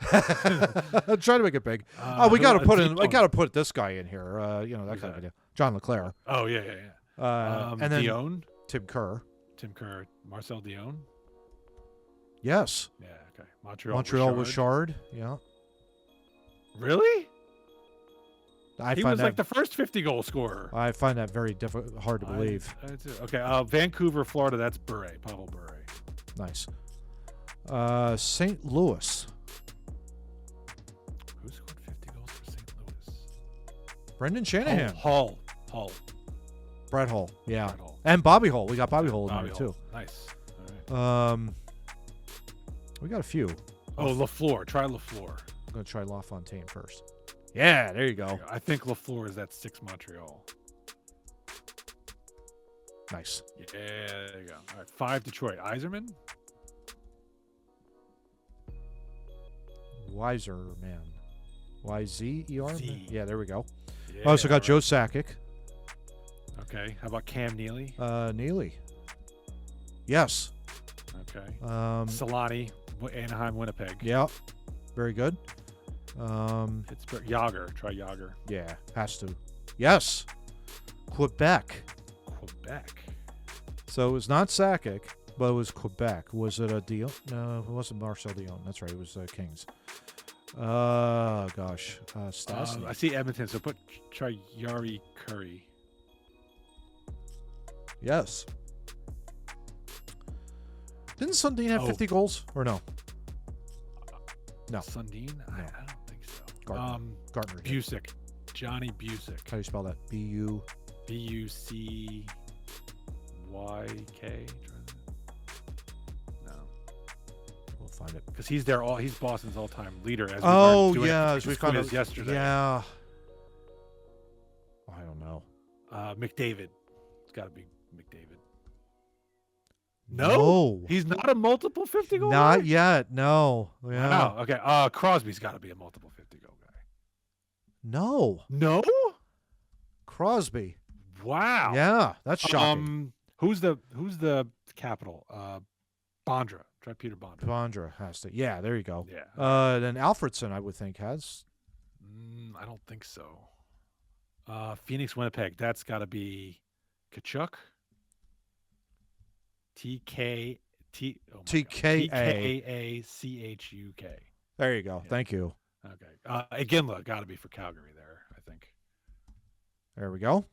Try to make it big. We got to put in. I got to put this guy in here. That kind of idea. John LeClaire. Oh yeah. And then Dion, Tim Kerr. Marcel Dion. Yes. Yeah. Okay. Montreal Richard. Yeah. Really? He was like the first 50-goal scorer. I find that very hard to believe. Okay. Vancouver, Florida. That's Bure. Pavel Bure. Nice. St. Louis. Who scored 50 goals for St. Louis? Brendan Shanahan. Hull. Brett Hull. Yeah. Brett Hull. And Bobby Hull. We got Bobby Hull in there too. Nice. All right. We got a few. LaFleur. Try LaFleur. I'm gonna try LaFontaine first. Yeah, there you go. I think LaFleur is that 6 Montreal. Nice. Yeah, there you go. All right, 5 Detroit. Yzerman. Weiser, man. Y-Z-E-R? Z. Yeah, there we go. Yeah, I also got right. Joe Sakic. Okay. How about Cam Neely? Neely. Yes. Okay. Solani. Anaheim, Winnipeg. Yeah. Very good. Pittsburgh. Yager. Try Yager. Yeah, has to. Yes. Quebec. So it was not Sakic, but it was Quebec. Was it a Dion? No, it wasn't Marcel Dion. That's right. It was Kings. Gosh. Stastny. I see Edmonton, so try Yari Curry. Yes. Didn't Sundin have 50 goals? Or no? No. Sundin? I don't think so. Gartner. Busick. Johnny Busick. How do you spell that? B-U... B-U-C-Y-K? No. We'll find it. Because he's Boston's all-time leader. As we Oh, learned yeah. doing As we this found quiz out yesterday. Yeah. McDavid. It's got to be McDavid. No, he's not a multiple 50 goal Not guy? yet. No. Yeah. Wow. Okay. Crosby's got to be a multiple 50 goal guy. No. No? Crosby. Wow. Yeah, that's shocking. Who's the capital? Bondra. Try Peter Bondra. Bondra has to. Yeah, there you go. Yeah. Then Alfredson, I would think, has. I don't think so. Phoenix, Winnipeg. That's got to be Kachuk. TKACHUK. There you go. Yeah. Thank you. Okay. Iginla got to be for Calgary there, I think. There we go.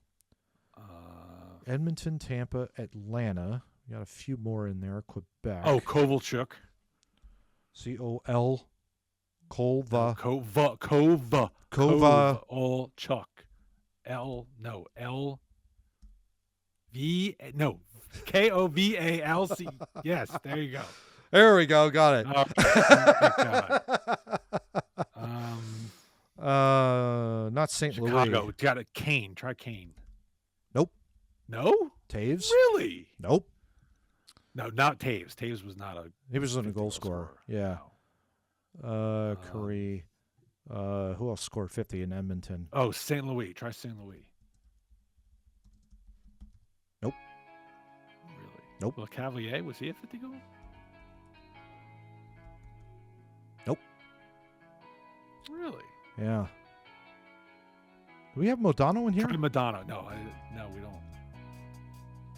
Uh, Edmonton, Tampa, Atlanta. We got a few more in there. Quebec. Kovalchuk. COL. Kolva. Kovalchuk. Kovalc. Yes, there you go. There we go. Got it. Not St. Chicago. Louis. Got it. Kane. Try Kane. Nope. No? Taves. Really? Nope. No, not Taves. Taves was not a. He was a 50 goal scorer. Yeah. No. Curry. Who else scored 50 in Edmonton? Oh, St. Louis. Try St. Louis. Nope. Really? Nope. Le Cavalier, was he a 50 goal? Nope. Really? Yeah. Do we have Modano in here? Try Madonna. No, we don't.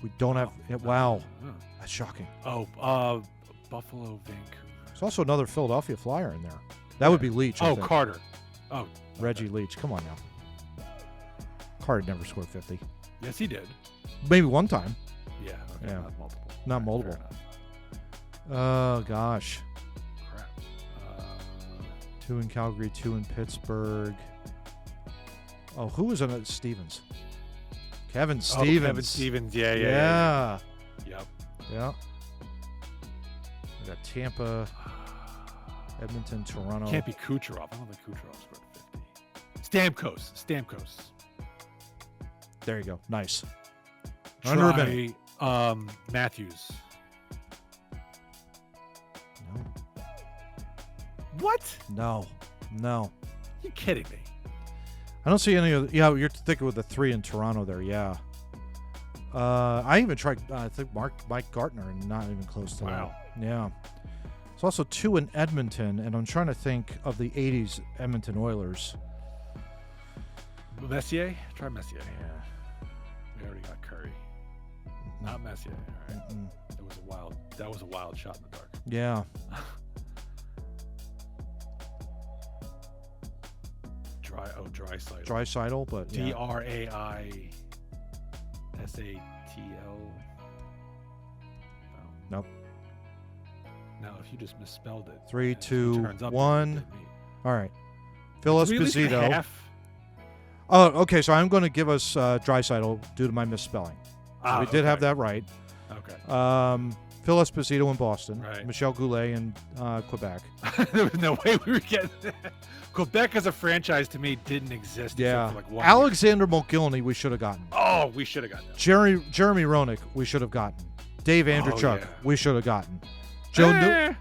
We don't have. No. Wow. No. That's shocking. Oh, Buffalo, Vancouver. There's also another Philadelphia Flyer in there. That would be Leach. I Oh, think. Carter. Oh, Reggie Leach. Come on now. Carter never scored 50. yes, he did. Maybe one time. Yeah. Okay, Yeah. Not multiple. Not Fair multiple. enough. Oh, gosh. Crap. 2 in Calgary, 2 in Pittsburgh. Oh, who was on it? Stevens. Kevin Stevens. Kevin Stevens. Yeah. Yep. Yeah. We got Tampa, Edmonton, Toronto. Can't be Kucherov. I don't think Kucherov scored 50. Stamkos. There you go. Nice. Under a minute. Matthews. No. What? No. You kidding me? I don't see any of the, yeah, you're thinking with the 3 in Toronto there, yeah. I even tried, I think Mike Gartner, and not even close to Wow. that. Yeah. There's also 2 in Edmonton, and I'm trying to think of the 80s Edmonton Oilers. Messier? Try Messier. Yeah. We already got Curry. Not Messier. All right. Mm-mm. That was a wild shot in the dark. Yeah. Draisaitl. Draisaitl, but yeah. Draisatl. Nope. Now, if you just misspelled it. 3, and he 2, turns up, 1. it did me. All right. Phil Did we at least get Esposito. half? Oh, okay. So I'm going to give us Draisaitl due to my misspelling. We did have that right. Okay. Phil Esposito in Boston. Right. Michel Goulet in Quebec. There was no way we were getting that. Quebec as a franchise to me didn't exist. Yeah. except for like 1 year. Alexander Mogilny, we should have gotten. Oh, we should have gotten that. Jeremy Roenick, we should have gotten. Dave Andrechuk, yeah. we should have gotten. Joe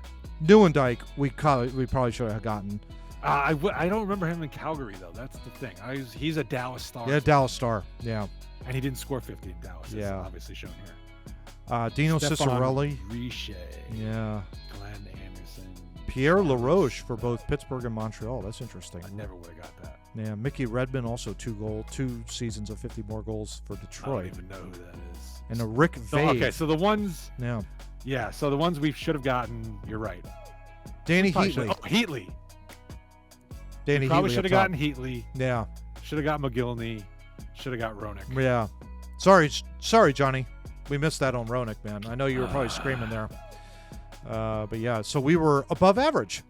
Neuendijk, we probably should have gotten. I don't remember him in Calgary though. That's the thing. He's a Dallas Star. Yeah, Dallas Star. Yeah. And he didn't score 50 in Dallas. It's Yeah. obviously shown here. Dino Stefan Ciccarelli. Riche. Yeah. Glenn Anderson. Pierre LaRoche for both Pittsburgh and Montreal. That's interesting. I never would have got that. Yeah, Mickey Redmond also 2 seasons of 50 more goals for I don't Detroit. even know who that is. And a Rick So, Vade. okay, so the ones, Yeah. so the ones we should have gotten, you're right. Danny Probably Heatley. Oh, Heatley. Danny Probably Heatley should up have top. gotten Heatley. Yeah. Should have got McGillney. Should have got Roenick. Yeah. Sorry, Johnny. We missed that on Roenick, man. I know you were probably screaming there. But yeah, so we were above average.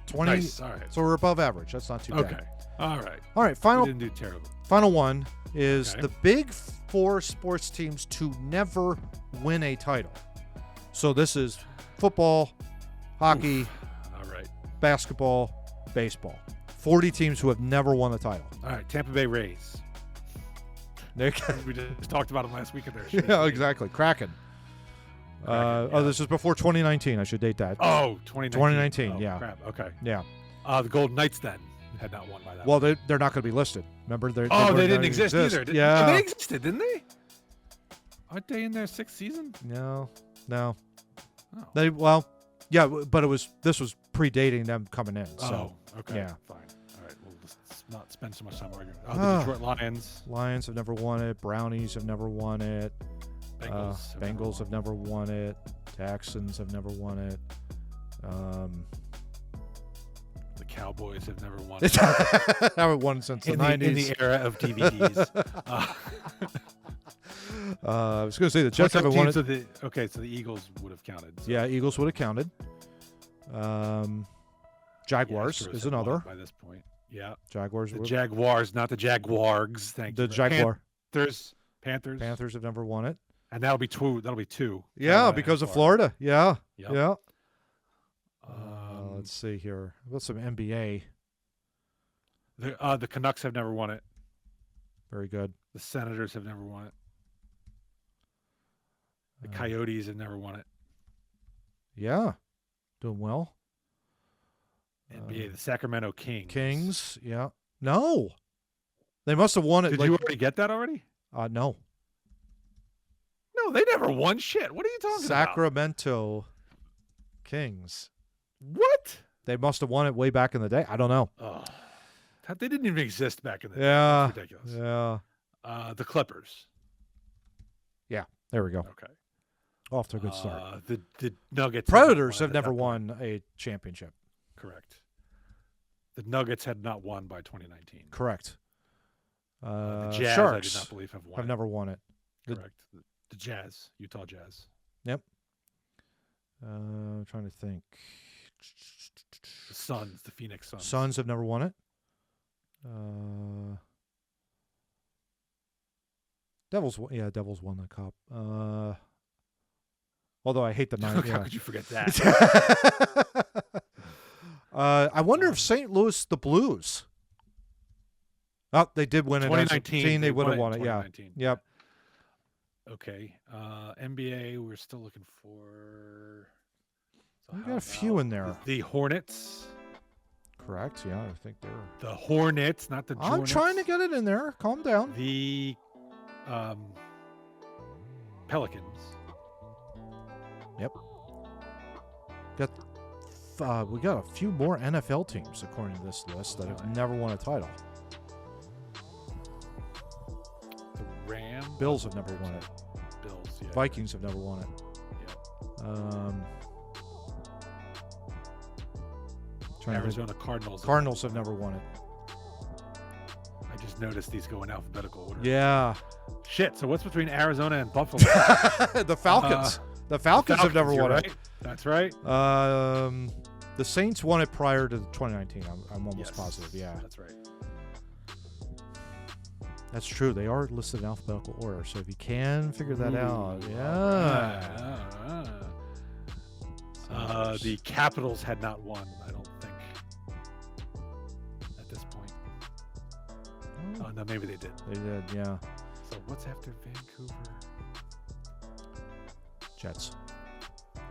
20. Nice. All right. So we're above average. That's not too bad. Okay. All right. All right. We Final didn't do terrible. one is Okay. the big 4 sports teams to never win a title. So this is football, hockey, All right. basketball, baseball. 40 teams who have never won a title. All right. Tampa Bay Rays. Nick. We just talked about them last week in there. Yeah, exactly. Kraken. Yeah. Oh, this is before 2019. I should date that. Oh, 2019. 2019, Oh, yeah. Crap. Okay. Yeah. The Golden Knights then had not won by that. Well, they're not going to be listed. Remember, they weren't didn't gonna exist either. Yeah. They existed, didn't they? Aren't they in their 6th season? No. Oh. But this was predating them coming in. So okay. yeah. Fine. All right. Well, let's not spend so much time arguing. The Detroit Lions. Lions have never won it. Brownies have never won it. Bengals have never won it. Texans have never won it. The Cowboys have never won it. Haven't won since the 90s. In the era of DVDs. I was going to say the Jets haven't won it. So the Eagles would have counted. So. Yeah, Eagles would have counted. Jaguars is another. By this point. Yeah. Jaguars. The Jaguars, not the Jaguars. Thank you. The Jaguar. Panthers have never won it. And that'll be two. Yeah, because of Florida. Yeah. Yep. Yeah. Let's see here. What's some NBA? The Canucks have never won it. Very good. The Senators have never won it. The Coyotes have never won it. Yeah. Doing well. NBA, the Sacramento Kings. Kings, yeah. No. They must have won it. Did you already get that already? No. No, they never won shit. What are you talking about? Sacramento Kings. What? They must have won it way back in the day. I don't know. Oh, they didn't even exist back in the day. Yeah. That's ridiculous. Yeah. The Clippers. Yeah. There we go. Okay. Off to a good start. The Nuggets. Predators have never won a championship. Correct. The Nuggets had not won by 2019. Correct. The Jazz, Sharks I do not believe have won. Have never won it. Correct. The Jazz, Utah Jazz. Yep. I'm trying to think. The Suns, the Phoenix Suns. Suns have never won it. Devils won the cup. Although I hate the nine. How could you forget that? I wonder if St. Louis, the Blues. Oh, they did win it. 2019. They would have won it. Yeah. Yep. Okay. NBA, we're still looking for. So we got a few in there. The Hornets. Correct. Yeah, I think they're. The Hornets, not the Hornets. I'm trying to get it in there. Calm down. The Pelicans. Yep. We got a few more NFL teams according to this list that have never won a title. The Rams. Bills have never won it. Bills. Yeah. Vikings have never won it. Yep. Arizona Cardinals. Cardinals have never won it. I just noticed these go in alphabetical order. Yeah. Shit. So what's between Arizona and Buffalo? The Falcons. The Falcons have never won it. That's right. The Saints won it prior to 2019. I'm almost positive. Yeah. That's right. That's true. They are listed in alphabetical order. So if you can figure that out, yeah. The Capitals had not won, I don't think, at this point. Oh, no, maybe they did. They did, yeah. So what's after Vancouver? Jets.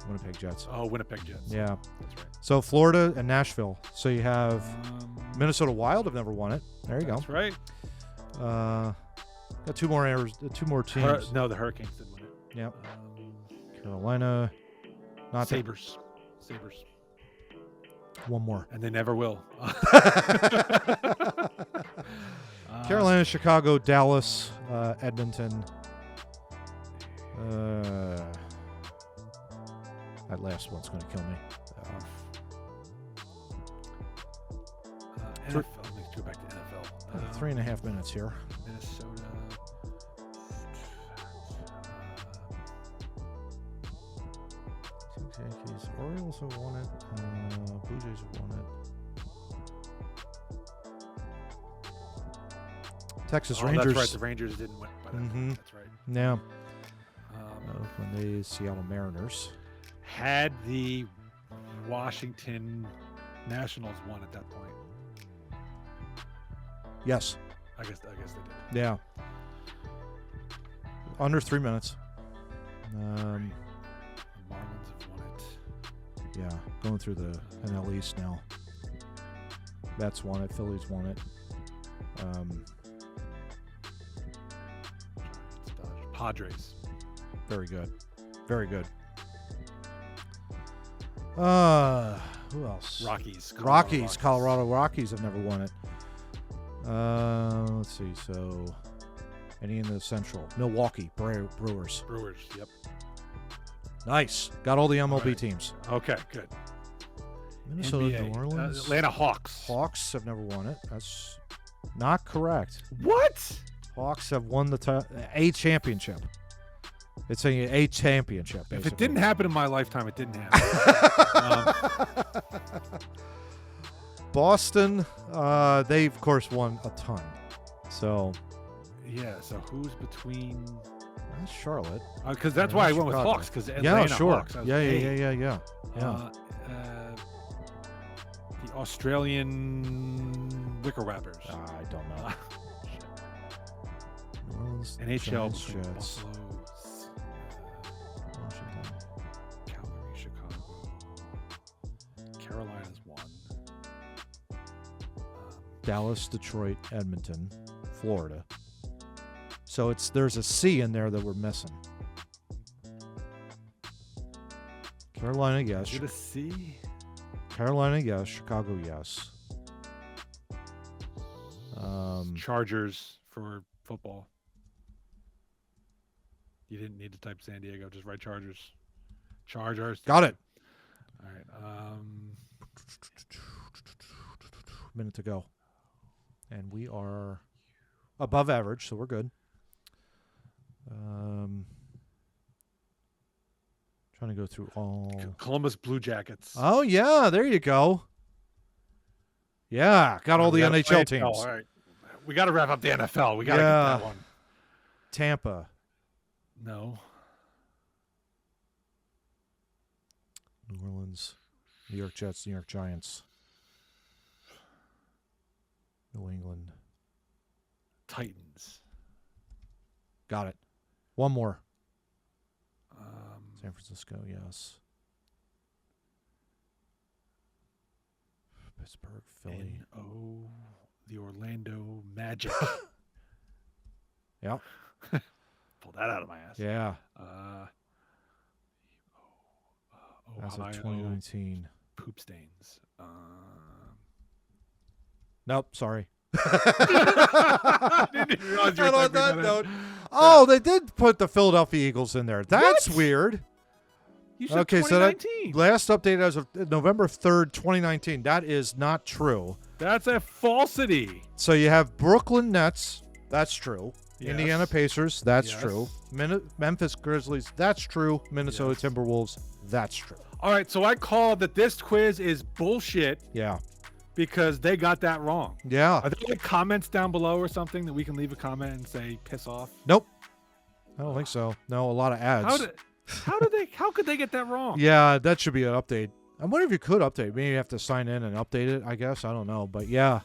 Winnipeg Jets. Oh, Winnipeg Jets. Yeah. That's right. So Florida and Nashville. So you have Minnesota Wild have never won it. There you go. That's right. Got two more teams. No, the Hurricanes didn't win it. Yep. Carolina. Not Sabres. One more. And they never will. Carolina, Chicago, Dallas, Edmonton. That last one's going to kill me. NFL. Let me go back to NFL. 3.5 minutes here. Minnesota. Yankees, Orioles have won it. Blue Jays have won it. Texas Rangers. That's right. The Rangers didn't win. By that point. That's right. Yeah. Oakland A's, Seattle Mariners. Had the Washington Nationals won at that point? Yes. I guess they did. Yeah. Under 3 minutes. The Marlins have won it. Yeah, going through the NL East now. Mets won it. Phillies won it. Padres. Very good. Very good. Who else? Rockies. Colorado Rockies have never won it. Let's see. So, any in the Central? Milwaukee Brewers. Brewers. Yep. Nice. Got all the MLB right. teams. Okay. Good. Minnesota, NBA. New Orleans. Atlanta Hawks. Hawks have never won it. That's not correct. What? Hawks have won a championship. It's a championship. Basically. If it didn't happen in my lifetime, it didn't happen. Boston, they of course won a ton. So yeah. So who's between? that's Charlotte. Because that's why I went with Chicago. Hawks. Because Yeah, sure. Hawks, Yeah. The Australian Wicker Rappers. I don't know. New Orleans, NHL Giants, between Jets, Buffalo, Washington. Calgary, Chicago. Carolina's won. Dallas, Detroit, Edmonton, Florida. So there's a C in there that we're missing. Carolina, yes. Is it a C? Carolina, yes. Chicago, yes. Chargers for football. You didn't need to type San Diego. Just write Chargers. Chargers. Got it. All right. Minute to go. And we are above average, so we're good. Trying to go through all. Columbus Blue Jackets. Oh, yeah. There you go. Yeah. Got all the NHL teams. All right. We got to wrap up the NFL. We got to get that one. Tampa. No. New Orleans. New York Jets. New York Giants. New England. Titans. Got it. One more. San Francisco, yes. Pittsburgh, Philly. N-O, the Orlando Magic. Yeah. Pull that out of my ass. Yeah. As of Ohio 2019. Poop stains. Nope, sorry. I didn't realize you were And on typing that that in. note, oh, they did put the Philadelphia Eagles in there. That's What? weird. You said Okay, so that 2019. last update as of November 3rd, 2019. That is not true. That's a falsity. So you have Brooklyn Nets. That's true. Yes. Indiana Pacers. That's Yes. true. Memphis Grizzlies. That's true. Minnesota Yes. Timberwolves. That's true. All right, so I called that this quiz is bullshit Yeah. because they got that wrong. Yeah. Are there like comments down below or something that we can leave a comment and say piss off? Nope. I don't think so. No, a lot of ads. How could they get that wrong? Yeah, that should be an update. I wonder if you could update. Maybe you have to sign in and update it, I guess. I don't know. But yeah.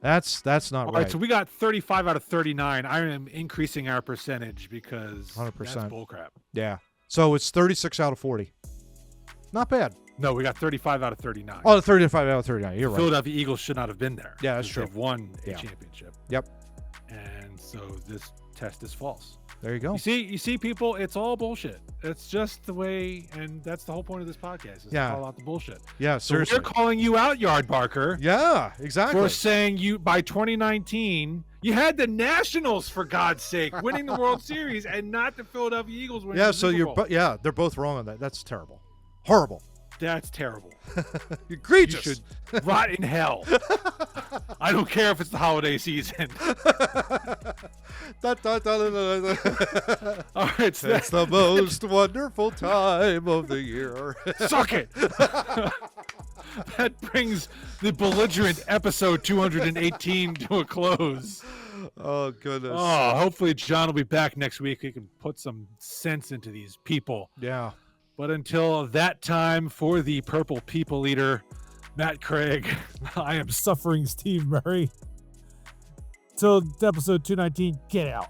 That's not All right. right, so we got 35 out of 39. I am increasing our percentage because 100%. that's bullcrap. Yeah. So it's 36 out of 40. Not bad. No, we got 35 out of 39. Oh, 35 out of 39. You're right. Philadelphia Eagles should not have been there. Yeah, that's because true. They've won a Yeah. championship. Yep. And so this test is false. There you go. You see, people, it's all bullshit. It's just the way, and that's the whole point of this podcast is Yeah. to call out the bullshit. Yeah, So seriously. we're calling you out, Yard Barker, Yeah, exactly. for saying you by 2019 you had the Nationals, for God's sake, winning the World Series and not the Philadelphia Eagles winning Yeah, the so Super you're Bowl. they're both wrong on that. That's terrible. Horrible. That's terrible. You Egregious. should rot in hell. I don't care if it's the holiday season. Da, da, da, da, da, da. All right, so It's the most wonderful time of the year. suck it. That brings the belligerent episode 218 to a close. Oh, goodness. Oh, hopefully John will be back next week. He can put some sense into these people. Yeah. But until that time, for the Purple People Eater, Matt Craig, I am suffering Steve Murray. Till episode 219, get out.